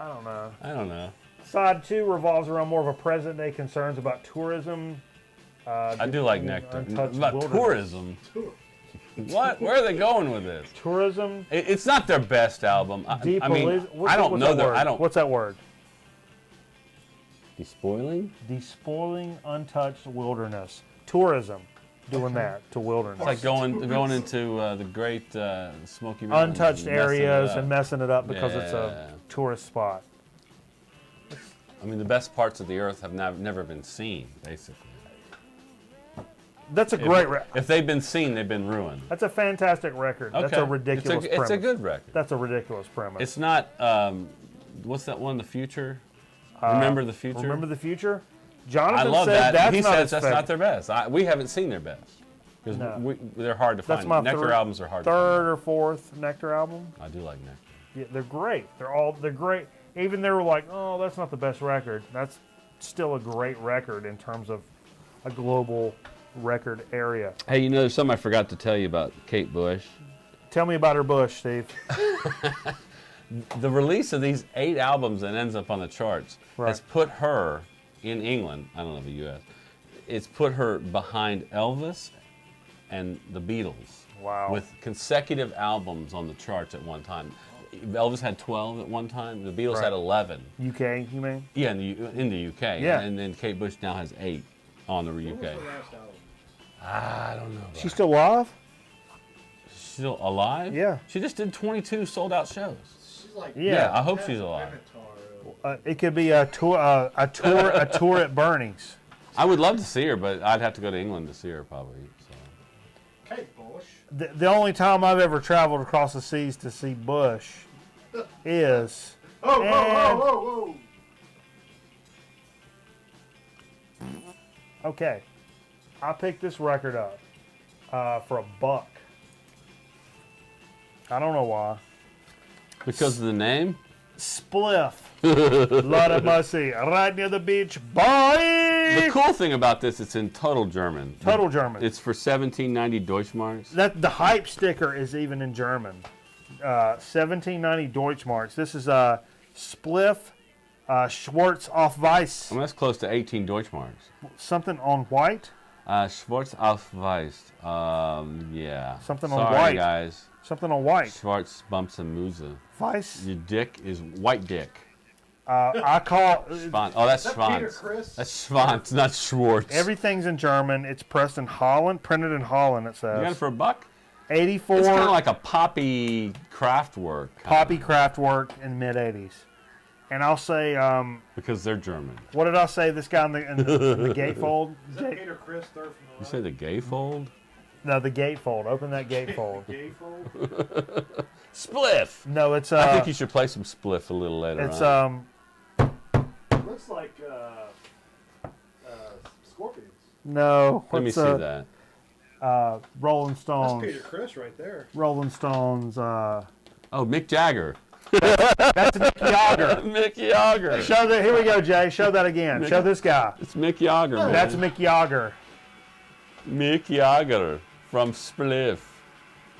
don't know. I don't know. Side 2 revolves around more of a present-day concerns about tourism. I do like Nectar. Untouched About wilderness. tourism. What? Where are they going with this? Tourism. It's not their best album. I mean, I don't know that. I don't. What's that word? Despoiling? Despoiling untouched wilderness. Tourism. Doing that to wilderness. It's like going into the great Smoky Mountains. Untouched and messing it areas up. and messing it up because it's Yeah. a tourist spot. I mean, the best parts of the earth have never been seen, basically. That's a great record. If they've been seen, they've been ruined. That's a fantastic record. Okay. That's a ridiculous premise. It's a good record. That's a ridiculous premise. It's not, what's that one, The Future? Remember the Future? Remember the Future? I Jonathan love said that. that's He not says his that's not their best. We haven't seen their best. Because No. they're hard to That's find. my Nectar albums are hard to third or fourth Nectar album. find. I do like Nectar. Yeah, they're great. They're great. Even they were like, oh, that's not the best record. That's still a great record in terms of a global record area. Hey, you know, there's something I forgot to tell you about Kate Bush. Tell me about her Bush, Steve. The release of these 8 albums that ends up on the charts has put her in England, I don't know the U.S., it's put her behind Elvis and the Beatles. Wow. With consecutive albums on the charts at one time. Elvis had 12 at one time. The Beatles had 11. UK, you mean? Yeah, in the UK. Yeah. And then Kate Bush now has 8 on the UK. What was the last album? I don't know. She's still alive? She's still alive? Yeah. She just did 22 sold-out shows. She's like, Yeah, I hope she's alive. It could be a tour at Bernie's. I would love to see her, but I'd have to go to England to see her probably. So. Kate Bush. The only time I've ever traveled across the seas to see Bush is. Oh, whoa. Okay, I picked this record up for $1. I don't know why. Because of the name? Spliff. Lord of mercy. Right near the beach. Bye! The cool thing about this, it's in total German. Total German. It's for 1790 Deutschmarks. The hype sticker is even in German. 1790 Deutschmarks. This is Spliff Schwarz auf Weiß. I mean, that's close to 18 Deutschmarks. Something on white? Schwarz auf Weiß. Yeah. Something on Sorry, white. guys. Something on white. Schwarz bumps and Muse. Weiss? Your dick is white dick. I call Schwanz. Oh, that's Peter Schwanz. Chris? That's Schwanz, not Schwartz. everything's in German. It's pressed in Holland, printed in Holland. It You got it says for $1? 84 It's kind of like a poppy craft work. poppy craft work in mid 80s. And I'll say, Because they're German. what did I say? This guy in the gatefold. Is that Peter Chris, third from the You say the gay fold? No, the gatefold. Open that gatefold. Gatefold? Spliff! No, it's I think you should play some Spliff a little later it's on. Looks like Scorpions. No. Let me what's, see that. Rolling That's Stones. Peter Chris right there. Rolling Stones. Oh, Mick Jagger. That's Mick Jagger. Mick Jagger. Show that. Here we go, Jay. Show that again. Show this guy. It's Mick Jagger, man. That's Mick Jagger. Mick Jagger from Spliff.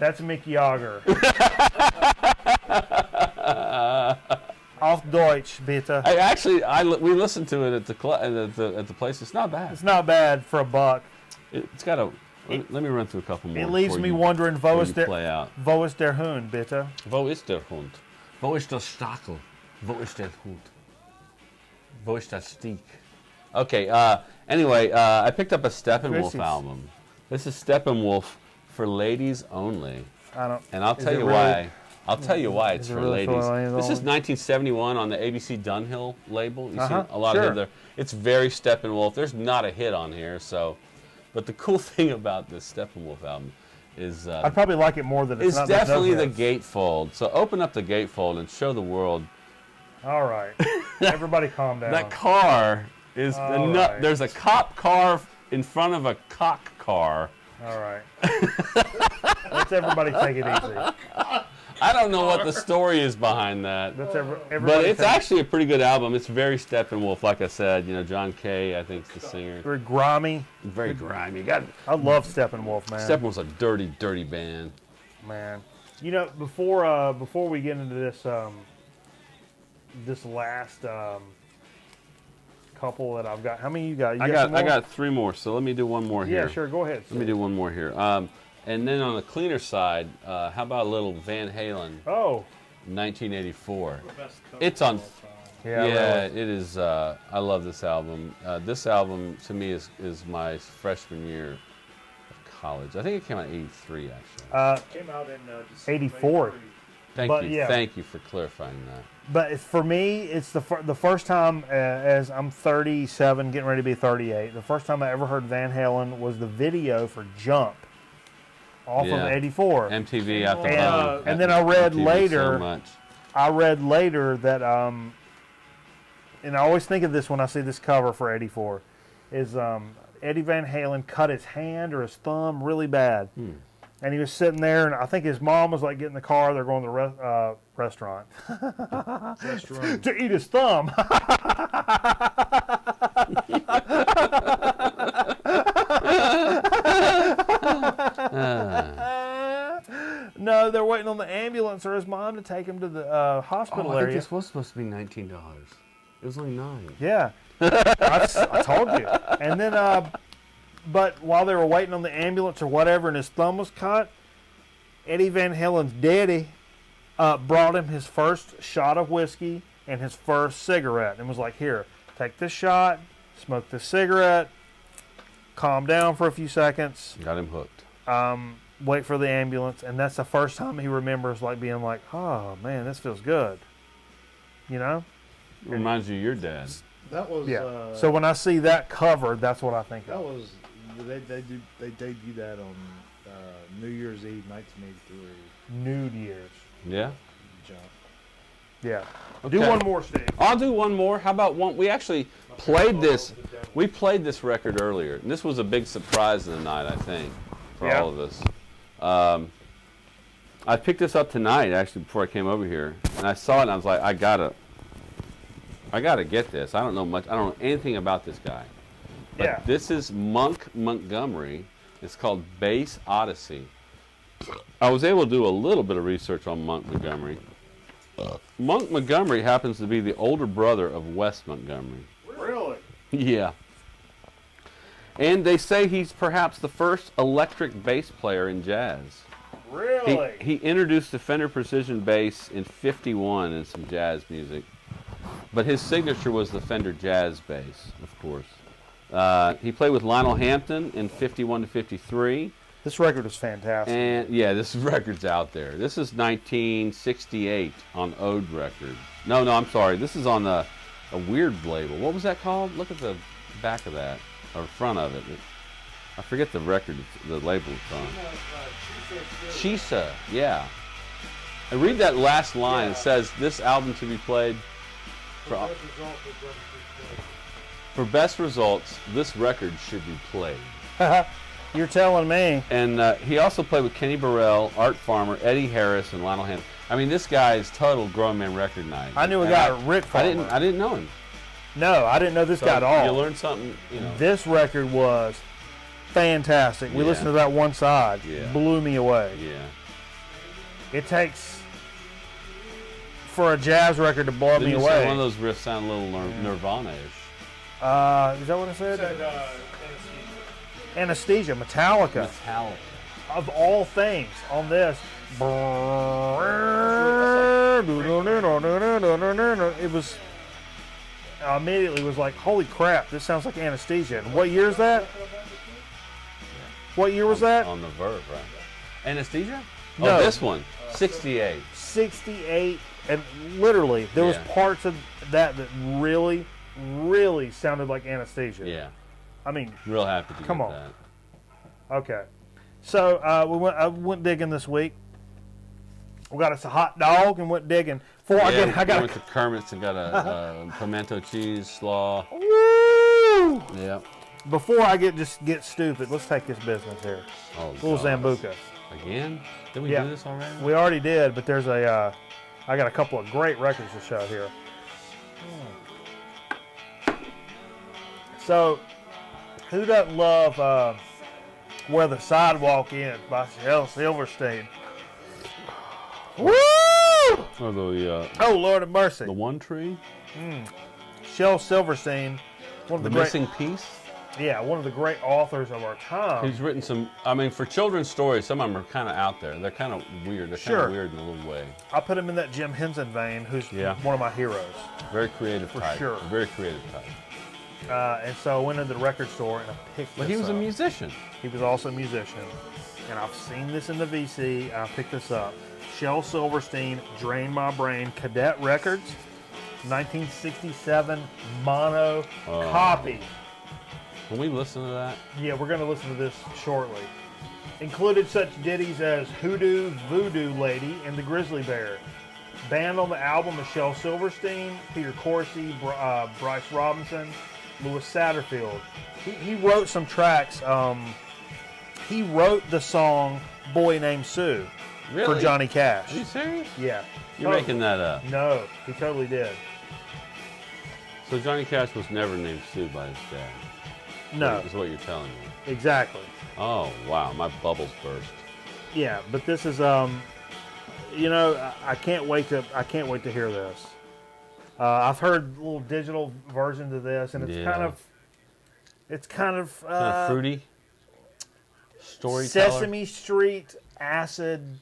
That's Mick Jagger. Auf Deutsch, bitte. I actually, we listened to it at the place. It's not bad. It's not bad for $1. It's got a. Let me run through a couple more. It leaves before me you- wondering, before wo you ist der play out. Hund, bitte? Wo ist der Hund? Wo ist das Stachel? Wo ist der Hund? Wo ist das Stick? Okay, anyway, I picked up a Steppenwolf Chrissy's. album. This is Steppenwolf for ladies only. I don't. And I'll Is tell it you really- why. I'll tell you why it's Is it for really for ladies. ladies This is only? 1971 on the ABC Dunhill label. You Uh-huh, see a lot sure. of there. It's very Steppenwolf. There's not a hit on here, so. But the cool thing about this Steppenwolf album is I'd probably like it more than it's it's not. there's no definitely the hits. gatefold. So open up the gatefold and show the world. All right. Everybody calm down. That car is All the right. There's a cop car in front of a cock car. All right. Let's everybody take it easy. I don't know what the story is behind that. Let's everybody But it's take actually a pretty good album. It's very Steppenwolf, like I said. You know, John Kay, I think, is the singer. very grimy. Very grimy. I love Steppenwolf, man. Steppenwolf's a dirty, dirty band. Man, you know, before we get into this this last couple that I've got. How many you got? You I some more? got 3 more, so let me do one more here. Yeah, sure. Go ahead. Let me do one more here. And then on the cleaner side, how about a little Van Halen, Oh, 1984? Best cover It's of on. all time. yeah. Yeah, Really. it is. I love this album. This album to me is my freshman year of college. I think it came out in '83 actually. Came out in December 84. 83. Thank you for clarifying that. But for me, it's the first time as I'm 37, getting ready to be 38. The first time I ever heard Van Halen was the video for "Jump" off Yeah. of '84. MTV after And then I read MTV later. so much. I read later that, and I always think of this when I see this cover for '84, is Eddie Van Halen cut his hand or his thumb really bad. And he was sitting there, and I think his mom was like getting in the car. They're going to the restaurant Restaurant. to eat his thumb. No, they're waiting on the ambulance or his mom to take him to the hospital I think area. this was supposed to be $19. It was only $9. Yeah, I told you. And then, but while they were waiting on the ambulance or whatever, and his thumb was cut, Eddie Van Halen's daddy brought him his first shot of whiskey and his first cigarette, and was like, "Here, take this shot, smoke this cigarette, calm down for a few seconds, Got him hooked. wait for the ambulance." And that's the first time he remembers like being like, "Oh man, this feels good," you know? Reminds you of your dad. That was Yeah. So when I see that cover, that's what I think that of. was they debuted that on New Year's Eve 1983. Nude years. Yeah. Jump. Yeah. Okay. Do one more, Steve. I'll do one more. How about one? We actually played this. We played this record earlier, and this was a big surprise of the night, I think, for Yeah. all of us. I picked this up tonight, actually, before I came over here, and I saw it, and I was like, I gotta get this. I don't know much. I don't know anything about this guy. But Yeah. this is Monk Montgomery. It's called Bass Odyssey. I was able to do a little bit of research on Monk Montgomery. Monk Montgomery happens to be the older brother of Wes Montgomery. Really? Yeah. And they say he's perhaps the first electric bass player in jazz. Really? He introduced the Fender Precision bass in '51 in some jazz music. But his signature was the Fender Jazz bass, of course. He played with Lionel Hampton in '51 to '53. This record is fantastic. And yeah, this record's out there. This is 1968 on Ode Records. No, I'm sorry. This is on a weird label. What was that called? Look at the back of that, or front of it. I forget the record, the label it's on. Shisa, yeah. And read that last line. It says, "This album to be played for best results. This record should be played." You're telling me. And he also played with Kenny Burrell, Art Farmer, Eddie Harris, and Lionel Hampton. I mean, this guy is total grown man record night. I knew a And guy, Rick Farmer. I didn't know him. No, I didn't know this guy at all. You learn something, you know. This record was fantastic. We Yeah. listened to that one side. Yeah. Blew me away. Yeah. It takes, for a jazz record to blow Didn't me you away. say one of those riffs sound a little Nirvana-ish? Is that what I said? Anesthesia, Metallica. Metallic. Of all things, on this. It was, I immediately was like, holy crap, this sounds like Anesthesia. And what year is that? What year was that? On the Verve, right? Anesthesia? No. Oh, this one. 68. 68, and literally, there was Yeah. parts of that really, really sounded like Anesthesia. Yeah. I mean, Real happy to Come get on. that. okay. So I went digging this week. We got us a hot dog and went digging. We I went got to Kermit's and got a pimento cheese slaw. Woo! Yeah. Before I get stupid, let's take this business here. Oh, Little God. Zambuca. Again? Did we Yeah. do this already? We already did, but there's I got a couple of great records to show here. So, who doesn't love Where the Sidewalk Ends by Shel Silverstein? Woo! Or Oh, Lord of mercy. the One Tree? Shel Silverstein one of The the great, Missing Piece. yeah, one of the great authors of our time. He's written some. I mean, for children's stories, some of them are kind of out there. They're kind of weird. They're kind Sure. of weird in a little way. I put him in that Jim Henson vein, who's Yeah. one of my heroes. Very creative type. sure. Very creative type. And so I went into the record store and I picked But this he was a up. musician. He was also a musician. And I've seen this in the VC. I picked this up. Shel Silverstein, Drain My Brain, Cadet Records, 1967 mono copy. When we listen to that, Yeah, we're going to listen to this shortly. Included such ditties as Hoodoo Voodoo Lady and the Grizzly Bear. Band on the album is Shel Silverstein, Peter Corsi, Bryce Robinson, Louis Satterfield. He wrote some tracks. He wrote the song Boy Named Sue for Really? Johnny Cash. Are you serious? Yeah. You're Totally. making that up. No, he totally did. So Johnny Cash was never named Sue by his dad. No, Is what you're telling me. exactly. Oh wow, my bubbles burst. Yeah, but this is you know, I can't wait to hear this. I've heard little digital versions of this, and it's Yeah. kind of Kind of fruity. Storyteller. Sesame Street, acid,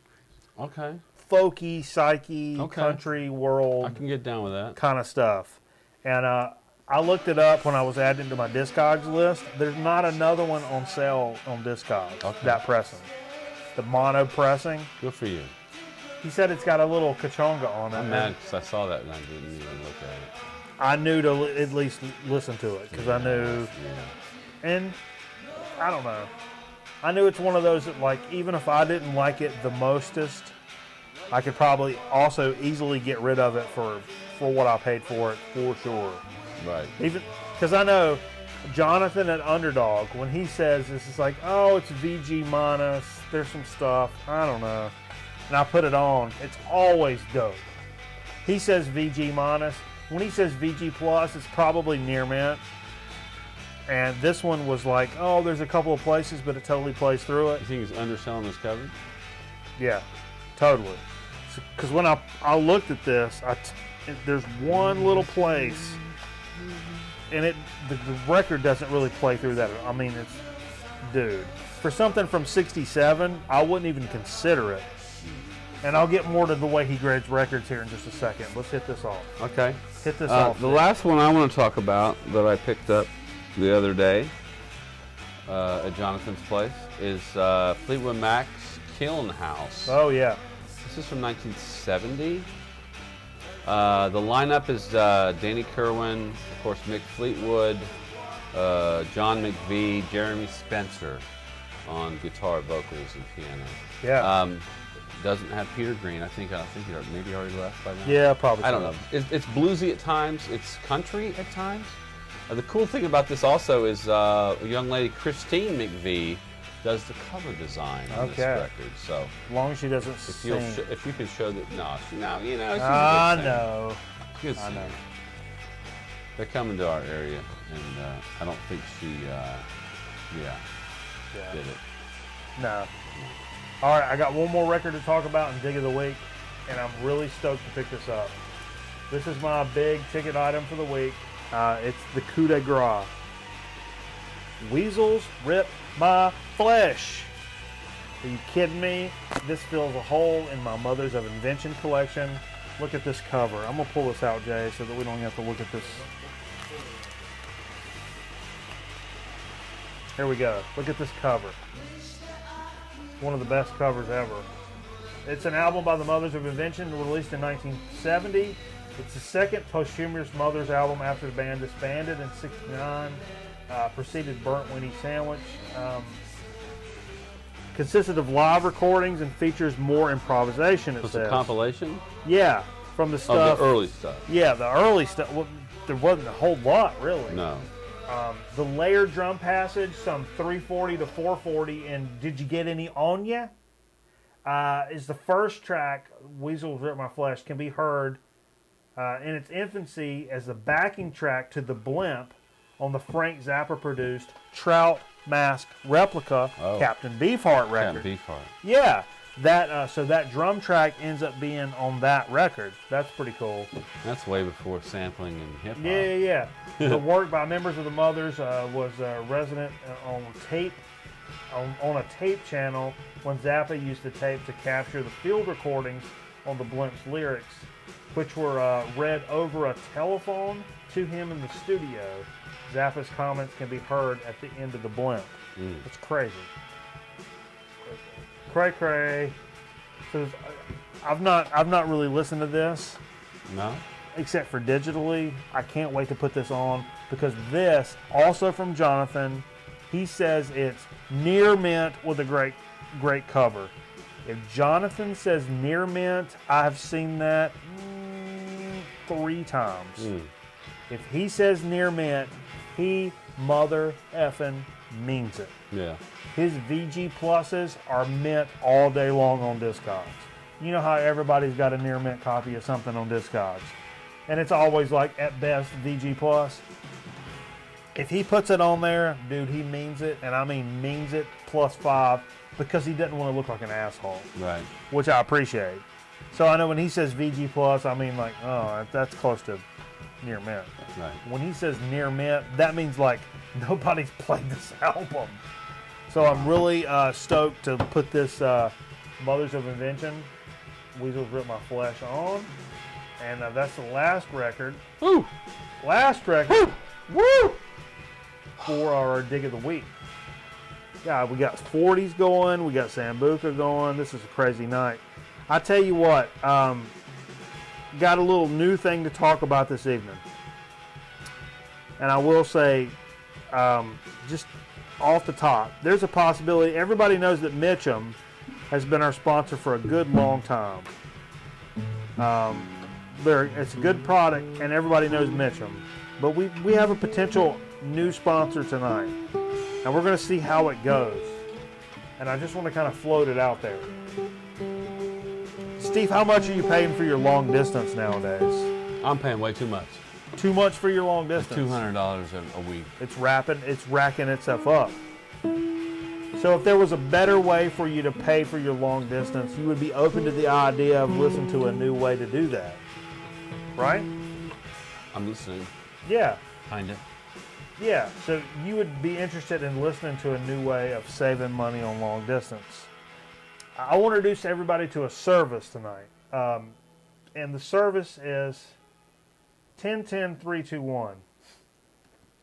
Okay, folky, psyche, Okay. country I world can get down with that. kind of stuff. And I looked it up when I was adding it to my Discogs list. There's not another one on sale on Discogs, Okay. that pressing. The mono pressing. Good for you. He said it's got a little kachonga on it. I'm mad because I saw that and I didn't even look at it. I knew to at least listen to it because I knew, Yeah. and I don't know. I knew it's one of those that, like, even if I didn't like it the mostest, I could probably also easily get rid of it for what I paid for it, for sure. Right. Even because I know Jonathan at Underdog, when he says this, is like, oh, it's VG minus, there's some stuff, I don't know. And I put it on, it's always dope. He says VG minus. When he says VG plus, it's probably near mint. And this one was like, oh, there's a couple of places, but it totally plays through it. You think he's underselling his coverage? Yeah, totally. Because when I looked at this, there's one little place, and the record doesn't really play through that. I mean, it's, dude, for something from '67, I wouldn't even consider it. And I'll get more to the way he grades records here in just a second. Let's hit this off. Okay. Hit this off. The Nick. last one I want to talk about that I picked up the other day at Jonathan's place is Fleetwood Mac's Kiln House. Oh yeah. This is from 1970. The lineup is Danny Kerwin, of course, Mick Fleetwood, John McVie, Jeremy Spencer on guitar, vocals, and piano. Yeah. Doesn't have Peter Green. I think he maybe already left by now. Yeah, probably. I don't so. know. It's bluesy at times. It's country at times. The cool thing about this also is a young lady, Christine McVie, does the cover design on this Okay. record. So As long as she doesn't if you sing. if you can show that, no, she's a good I singer. know. Good I singer. know. They're coming to our area, and I don't think she, Yeah. did it. No. All right, I got one more record to talk about in Dig of the Week, and I'm really stoked to pick this up. This is my big ticket item for the week. It's the Coup de Grace. Weasels Rip My Flesh. Are you kidding me? This fills a hole in my Mothers of Invention collection. Look at this cover. I'm going to pull this out, Jay, so that we don't have to look at this. Here we go. Look at this cover. One of the best covers ever. It's an album by the Mothers of Invention released in 1970. It's the second posthumous Mothers album after the band disbanded in '69. Preceded Burnt Winnie Sandwich. Consisted of live recordings and features more improvisation, it Was says. it a compilation Yeah, from the stuff. of the early stuff? Yeah, the early stuff. Well, there wasn't a whole lot, really. No. The layered drum passage, some 340 to 440, and Did You Get Any On Ya? Is the first track, Weasels Rip My Flesh, can be heard in its infancy as the backing track to The Blimp on the Frank Zappa produced Trout Mask Replica Oh. Captain Beefheart record. Captain Beefheart. Yeah, So that drum track ends up being on that record. That's pretty cool. That's way before sampling and hip hop. Yeah. The work by members of the Mothers was resident on tape, on a tape channel when Zappa used the tape to capture the field recordings on the Blimp's lyrics, which were read over a telephone to him in the studio. Zappa's comments can be heard at the end of the Blimp. It's crazy. Cray. So I've not really listened to this. No? Except for digitally. I can't wait to put this on because this, also from Jonathan, he says it's near mint with a great cover. If Jonathan says near mint, I've seen that 3 times. If he says near mint, he mother effing means it. Yeah. His VG pluses are mint all day long on Discogs. You know how everybody's got a near mint copy of something on Discogs. And it's always like, at best, VG plus. If he puts it on there, dude, he means it. And I mean means it +5 because he doesn't want to look like an asshole. Right. Which I appreciate. So I know when he says VG plus, I mean like, oh, that's close to near mint. Right. When he says near mint, that means like nobody's played this album. So I'm really stoked to put this Mothers of Invention, Weasels Rip My Flesh on. And that's the last record. Woo! Last record. Woo! For our Dig of the Week. Yeah, we got 40s going. We got Sambuca going. This is a crazy night. I tell you what, got a little new thing to talk about this evening. And I will say, just off the top, there's a possibility. Everybody knows that Mitchum has been our sponsor for a good long time. It's a good product, and everybody knows Mitchum. But we have a potential new sponsor tonight, and we're going to see how it goes. And I just want to kind of float it out there. Steve, how much are you paying for your long distance nowadays? I'm paying way too much. Too much for your long distance? $200 a week. It's racking itself up. So if there was a better way for you to pay for your long distance, you would be open to the idea of listening to a new way to do that. Right? I'm listening. Yeah. Kinda. Yeah. So you would be interested in listening to a new way of saving money on long distance. I want to introduce everybody to a service tonight. And the service is 10-10-3-2-1.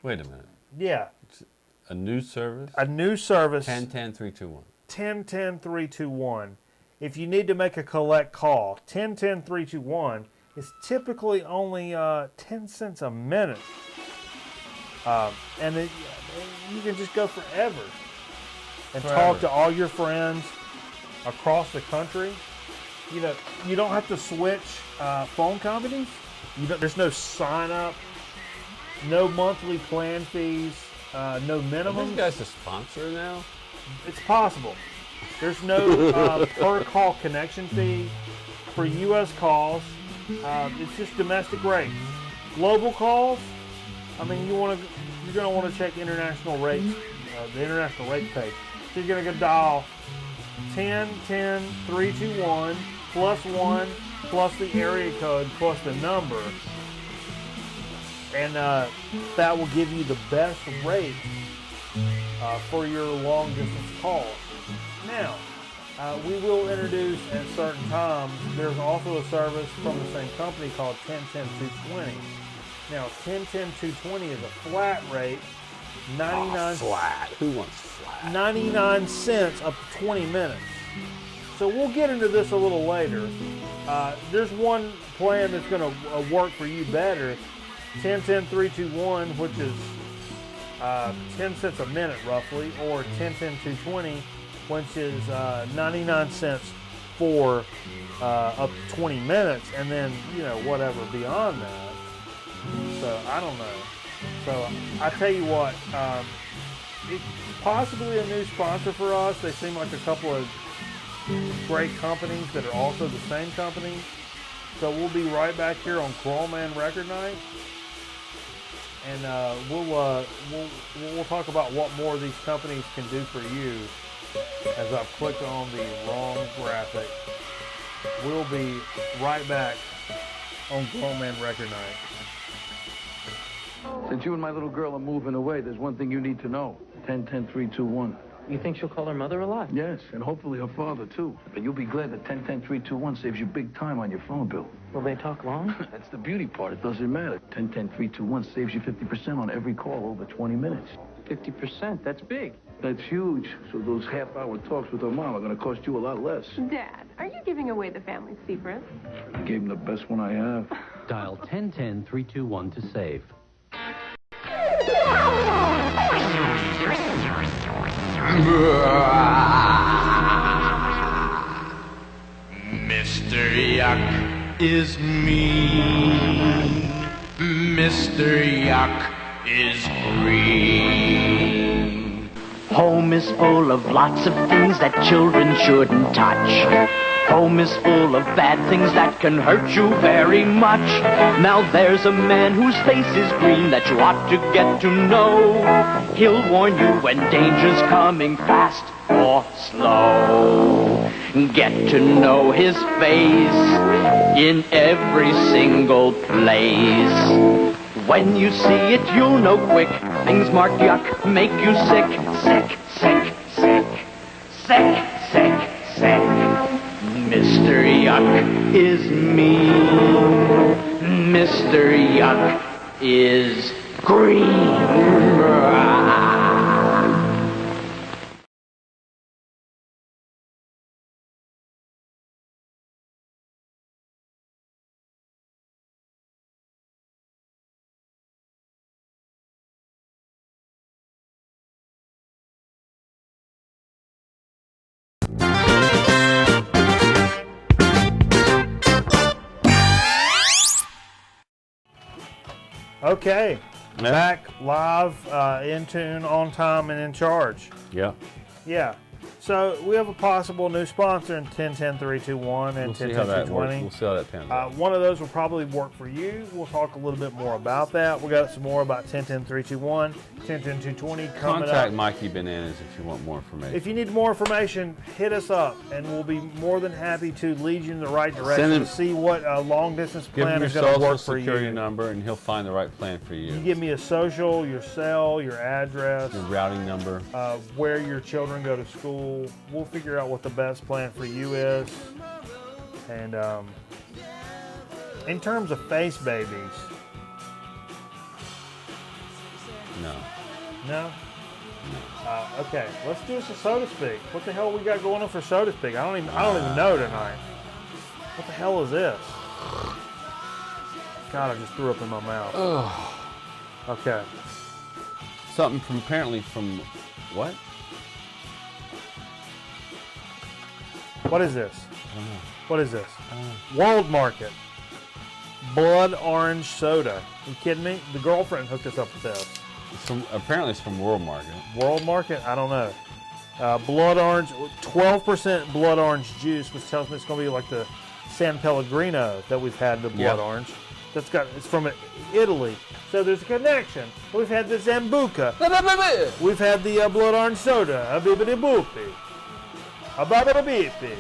Wait a minute. Yeah. A new service? A new service. 10-10-3-2-1. 10-10-3-2-1. If you need to make a collect call, 10-10-3-2-1 is typically only 10 cents a minute. And you can just go forever and talk to all your friends across the country. You know, you don't have to switch phone companies. There's no sign up, no monthly plan fees, no minimum. Are you guys a sponsor now? It's possible. There's no per call connection fee for U.S. calls. It's just domestic rates. Global calls, I mean, you're going to want to check international rates, the international rate page. So you're going to go dial 10-10-3-2-1 +1 plus the area code plus the number, and that will give you the best rate for your long distance calls. Now, we will introduce at certain times, there's also a service from the same company called 10-10-220. Now, 10-10-220 is a flat rate, 99 flat. Who wants flat? 99 cents up to 20 minutes. So we'll get into this a little later. There's one plan that's going to work for you better, 10-10-3-2-1, which is 10 cents a minute roughly, or 10-10-220, which is 99 cents for up to 20 minutes, and then, you know, whatever beyond that. So I don't know. So I tell you what, it's possibly a new sponsor for us. They seem like a couple of great companies that are also the same company. So we'll be right back here on Crawlman Record Night, and we'll talk about what more these companies can do for you as I've clicked on the wrong graphic. We'll be right back on Grown Man Record Night. Since you and my little girl are moving away, there's one thing you need to know. 10-10-3-2-1. You think she'll call her mother a lot? Yes, and hopefully her father, too. But you'll be glad that 10-10-3-2-1 saves you big time on your phone bill. Will they talk long? That's the beauty part. It doesn't matter. 10-10-3-2-1 saves you 50% on every call over 20 minutes. 50%, that's big. That's huge. So those half-hour talks with her mom are going to cost you a lot less. Dad, are you giving away the family secret? I gave him the best one I have. Dial 10-10-321 to save. Mr. Yuck is mean. Mr. Yuck is green. Home is full of lots of things that children shouldn't touch. Home is full of bad things that can hurt you very much. Now there's a man whose face is green that you ought to get to know. He'll warn you when danger's coming fast or slow. Get to know his face in every single place. When you see it, you'll know quick. Things marked yuck make you sick. Sick, sick, sick. Sick, sick, sick. Mr. Yuck is mean. Mr. Yuck is green. Okay, back live, in tune, on time, and in charge. Yeah. Yeah. So we have a possible new sponsor in 10-10-3-2-1 and We'll see how that works. 10-10-2-20. We'll see how that pans out. One of those will probably work for you. We'll talk a little bit more about that. We got some more about 10-10-3-2-1, 10-10-2-20 coming Contact up. Mikey Bananas if you want more information. If you need more information, hit us up, and we'll be more than happy to lead you in the right direction him- to see what long distance Give plan him your is going to social work for security you. number, and he'll find the right plan for you. You give me a social, your cell, your address, Your routing number. where your children go to school. We'll figure out what the best plan for you is. And in terms of face babies, No. no? Okay, let's do us a soda speak. What the hell we got going on for soda speak? I don't even know tonight. What the hell is this? God, I just threw up in my mouth. Okay. Something from apparently from what? What is this? What is this? World Market. Blood orange soda. You kidding me? The girlfriend hooked us up with this. Apparently it's from World Market. World Market? I don't know. Blood orange, 12% blood orange juice, which tells me it's going to be like the San Pellegrino that we've had, the blood Yeah. orange. It's from Italy. So there's a connection. We've had the Zambuca. We've had the blood orange soda. A bibbidi boopy. A babidi beepy.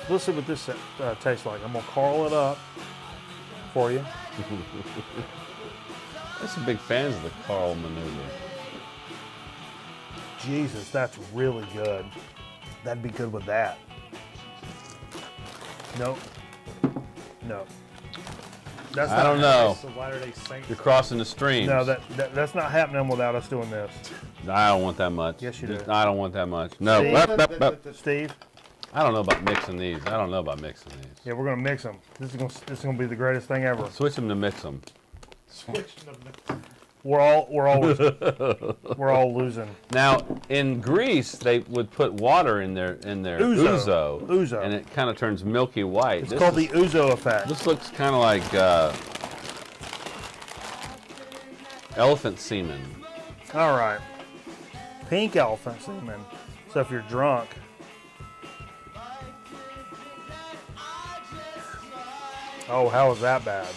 Let's see what this tastes like. I'm going to carl it up for you. I'm some big fans of the Carl maneuver. Jesus, that's really good. That'd be good with that. Nope. No. That's I don't know. It's the Latter-day Saints. You're crossing the streams. No, that's not happening without us doing this. I don't want that much. Yes, you do. I don't want that much. No. Steve? Steve? I don't know about mixing these. Yeah, we're gonna mix them. This is gonna be the greatest thing ever. Switch them to mix them. We're all losing. Now, in Greece, they would put water in their Ouzo. and it kind of turns milky white. It's called the ouzo effect. This looks kind of like elephant semen. All right. Pink elephant semen. So if you're drunk. Oh, how is that bad?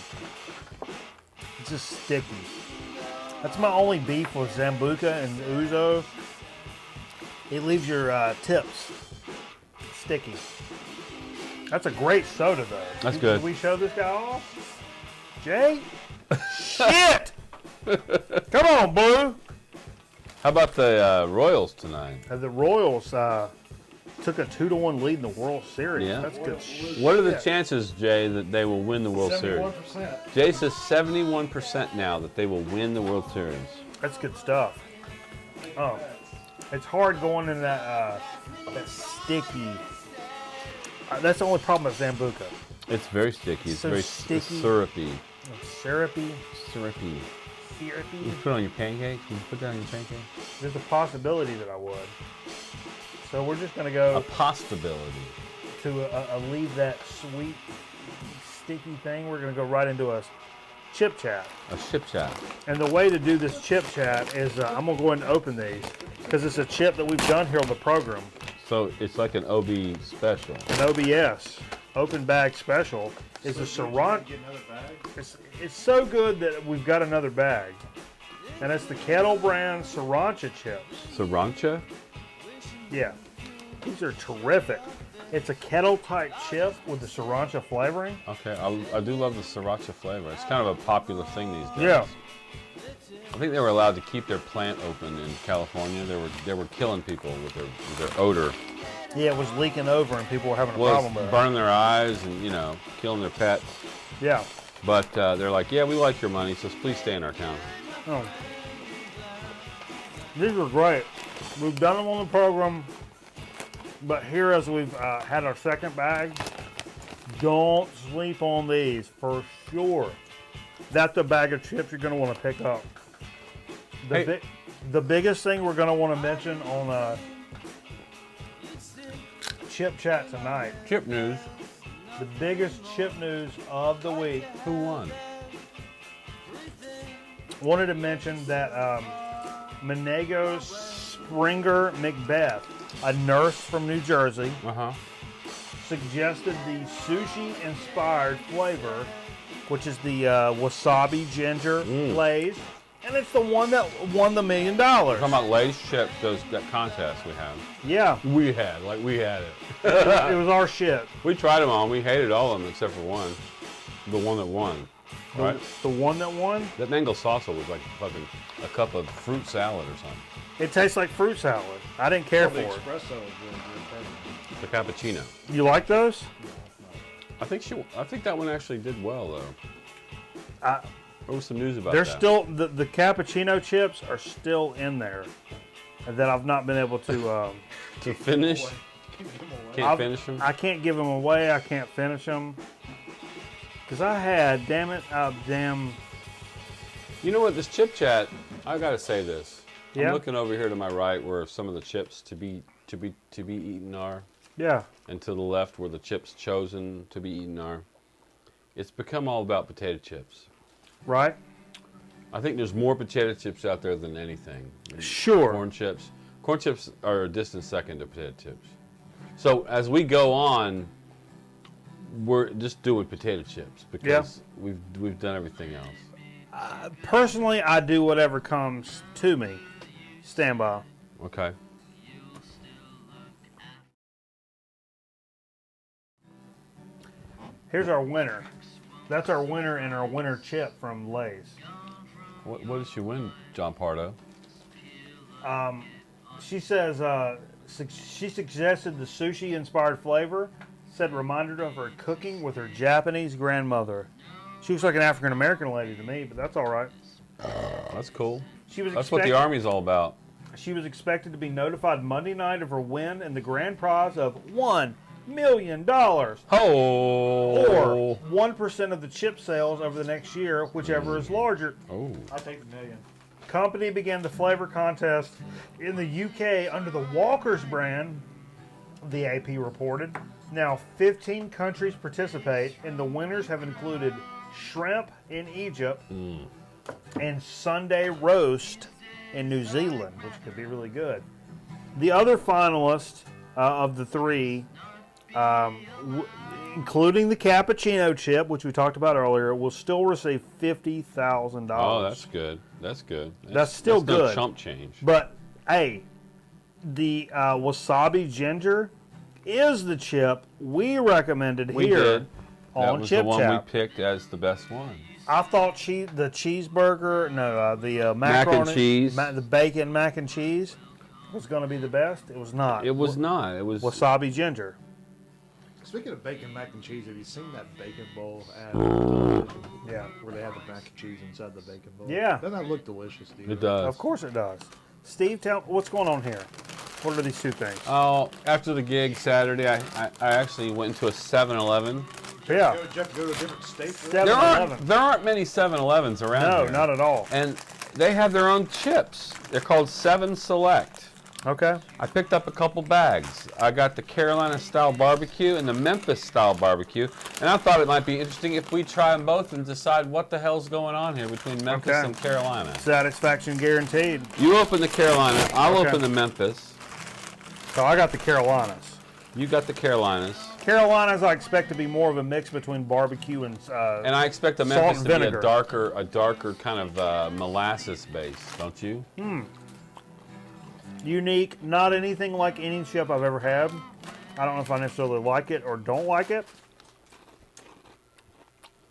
It's just sticky. That's my only beef with Zambuca and Ouzo. It leaves your tips sticky. That's a great soda, though. That's good. Did we show this guy off? Jay? Shit! Come on, Blue. How about the Royals tonight? The Royals took a 2-1 lead in the World Series. Yeah. That's good. What are the chances, Jay, that they will win the World Series? 71%. Jay says 71% now that they will win the World Series. That's good stuff. Oh, it's hard going in that sticky. That's the only problem with Zambuca. It's very sticky. It's So very sticky. syrupy. Syrupy. Syrupy. Syrupy. You put it on your pancakes? Can you put that on your pancakes? There's a possibility that I would. So we're just gonna A go possibility. to leave that sweet, sticky thing. We're gonna go right into a chip chat. A chip chat. And the way to do this chip chat is I'm gonna go ahead and open these because it's a chip that we've done here on the program. So it's like an OB special. An OBS open bag special is a sriracha. It's so good that we've got another bag, and it's the Kettle brand sriracha chips. Sriracha? Yeah, these are terrific. It's a kettle type chip with the sriracha flavoring. Okay, I do love the sriracha flavor. It's kind of a popular thing these days. Yeah. I think they were allowed to keep their plant open in California. They were killing people with their odor. Yeah, it was leaking over and people were having a Well, problem with it. burning their eyes and killing their pets. Yeah. But they're like, yeah, we like your money, so please stay in our town. Oh. These are great. We've done them on the program, but here as we've had our second bag, don't sleep on these for sure. That's a bag of chips you're going to want to pick up. The biggest thing we're going to want to mention on Chip Chat tonight. Chip news. The biggest chip news of the week. Who won? Wanted to mention that Menego Springer Macbeth, a nurse from New Jersey, suggested the sushi-inspired flavor, which is the wasabi ginger Lay's, and it's the one that won the $1 million. Talking about Lay's chips, that contest we had. Yeah. We had it. It was our shit. We tried them all. We hated all of them except for one. The one that won. Right? The one that won? That mango salsa was like fucking a cup of fruit salad or something. It tastes like fruit salad. I didn't care for it. Espresso is really good. The cappuccino. You like those? I think that one actually did well though. There was some news about They're that. still the cappuccino chips are still in there that I've not been able to to finish. Can't finish them. I can't give them away. I can't finish them because I had damn. You know what? This chip chat. I gotta say this. Yeah? I'm looking over here to my right where some of the chips to be eaten are. Yeah. And to the left where the chips chosen to be eaten are. It's become all about potato chips. Right. I think there's more potato chips out there than anything. Sure. Corn chips. Corn chips are a distant second to potato chips. So as we go on, we're just doing potato chips because we've done everything else. Personally, I do whatever comes to me. Stand by. Okay. Here's our winner. That's our winner and our winner chip from Lay's. What did she win, John Pardo? She says she suggested the sushi-inspired flavor. Said reminded her of her cooking with her Japanese grandmother. She looks like an African-American lady to me, but that's all right. That's cool. That's what the Army's all about. She was expected to be notified Monday night of her win and the grand prize of $1 million. Oh. Or 1% of the chip sales over the next year, whichever is larger. Oh. I'll take the $1 million. Company began the flavor contest in the UK under the Walker's brand, the AP reported. Now 15 countries participate, and the winners have included shrimp in Egypt and Sunday roast in New Zealand, which could be really good. The other finalists of the three, including the cappuccino chip, which we talked about earlier, will still receive $50,000. Oh, that's good. That's good. That's still good. No chump change. But hey, the wasabi ginger is the chip we recommended We here did. That on was Chip the one Chap. we picked as the best one. I thought the cheeseburger, the macaroni, Mac and cheese. the bacon mac and cheese was going to be the best. It was not. It was not. It was wasabi ginger. Speaking of bacon mac and cheese, have you seen that bacon bowl at Yeah. where they have the mac and cheese inside the bacon bowl? Yeah. Doesn't that look delicious, dude? It does. Of course it does. Steve, tell what's going on here. What are these two things? Oh, after the gig Saturday, I actually went into a 7-Eleven. Yeah. Jeff, go to a different state. 7-Eleven. There aren't many 7-Elevens around No, here. not at all. And they have their own chips. They're called 7 Select. Okay. I picked up a couple bags. I got the Carolina-style barbecue and the Memphis-style barbecue, and I thought it might be interesting if we try them both and decide what the hell's going on here between Memphis Okay. and Carolina. Satisfaction guaranteed. You open the Carolina, I'll Okay. open the Memphis. So I got the Carolinas. You got the Carolinas. Carolinas, I expect to be more of a mix between barbecue and And I expect the salt Memphis and to be vinegar. a darker kind of molasses base, don't you? Unique, not anything like any chip I've ever had. I don't know if I necessarily like it or don't like it,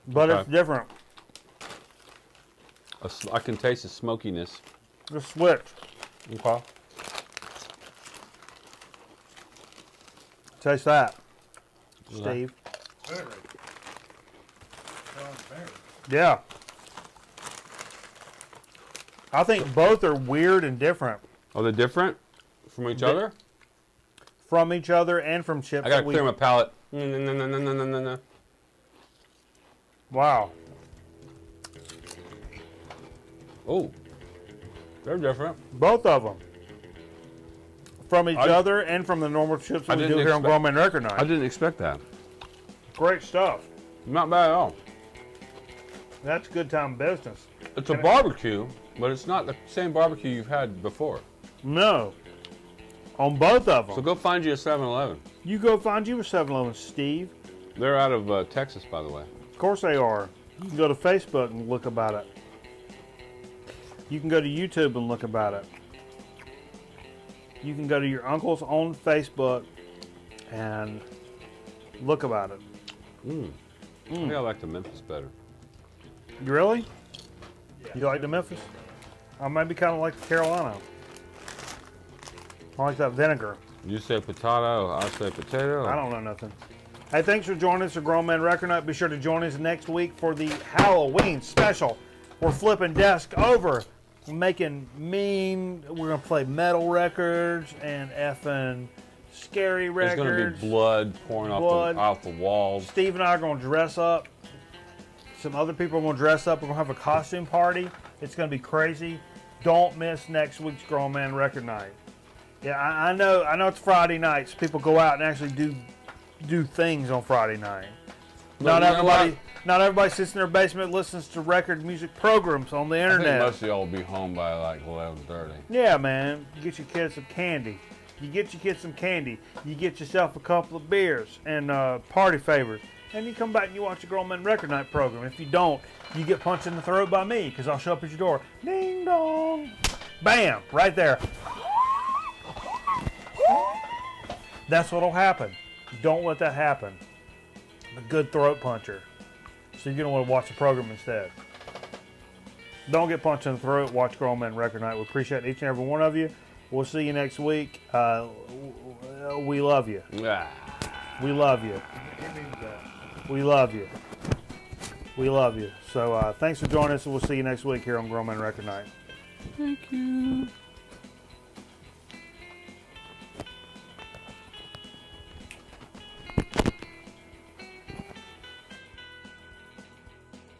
but Okay. it's different. I can taste the smokiness. Just switch. Okay. Taste that, Yeah. Steve. Yeah. I think both are weird and different Are they different from each other? from each other and from chips. I gotta that we- clear my palate. No. Wow. Oh, they're different. Both of them. From each I- other and from the normal chips I we do didn't here on expect- Grown Man Record Night. I didn't expect that. Great stuff. Not bad at all. That's good time business. It's a barbecue, but it's not the same barbecue you've had before. No. On both of them. So go find you a 7-Eleven. You go find you a 7-Eleven, Steve. They're out of Texas, by the way. Of course they are. You can go to Facebook and look about it. You can go to YouTube and look about it. You can go to your uncle's own Facebook and look about it. I think I like the Memphis better. You really? You like the Memphis? I maybe kind of like the Carolina. I like that vinegar. You say potato, I say potato. I don't know nothing. Hey, thanks for joining us for Grown Man Record Night. Be sure to join us next week for the Halloween special. We're flipping desk over. We're making mean. We're going to play metal records and effing scary There's records. going to be blood pouring off the walls. Steve and I are going to dress up. Some other people are going to dress up. We're going to have a costume party. It's going to be crazy. Don't miss next week's Grown Man Record Night. Yeah, I know it's Friday nights. People go out and actually do things on Friday night. But Not everybody sits in their basement and listens to record music programs on the I think internet. most of y'all will be home by like 11:30. Yeah, man. You get your kids some candy. You get yourself a couple of beers and party favors. And you come back and you watch the Grown Men Record Night program. If you don't, you get punched in the throat by me because I'll show up at your door. Ding dong. Bam. Right there. That's what'll happen. Don't let that happen. A good throat puncher. So you're going to want to watch the program instead. Don't get punched in the throat. Watch Grown Men Record Night. We appreciate each and every one of you. We'll see you next week. We love you. Ah. We love you. We love you. We love you. So thanks for joining us, and we'll see you next week here on Grown Men Record Night. Thank you.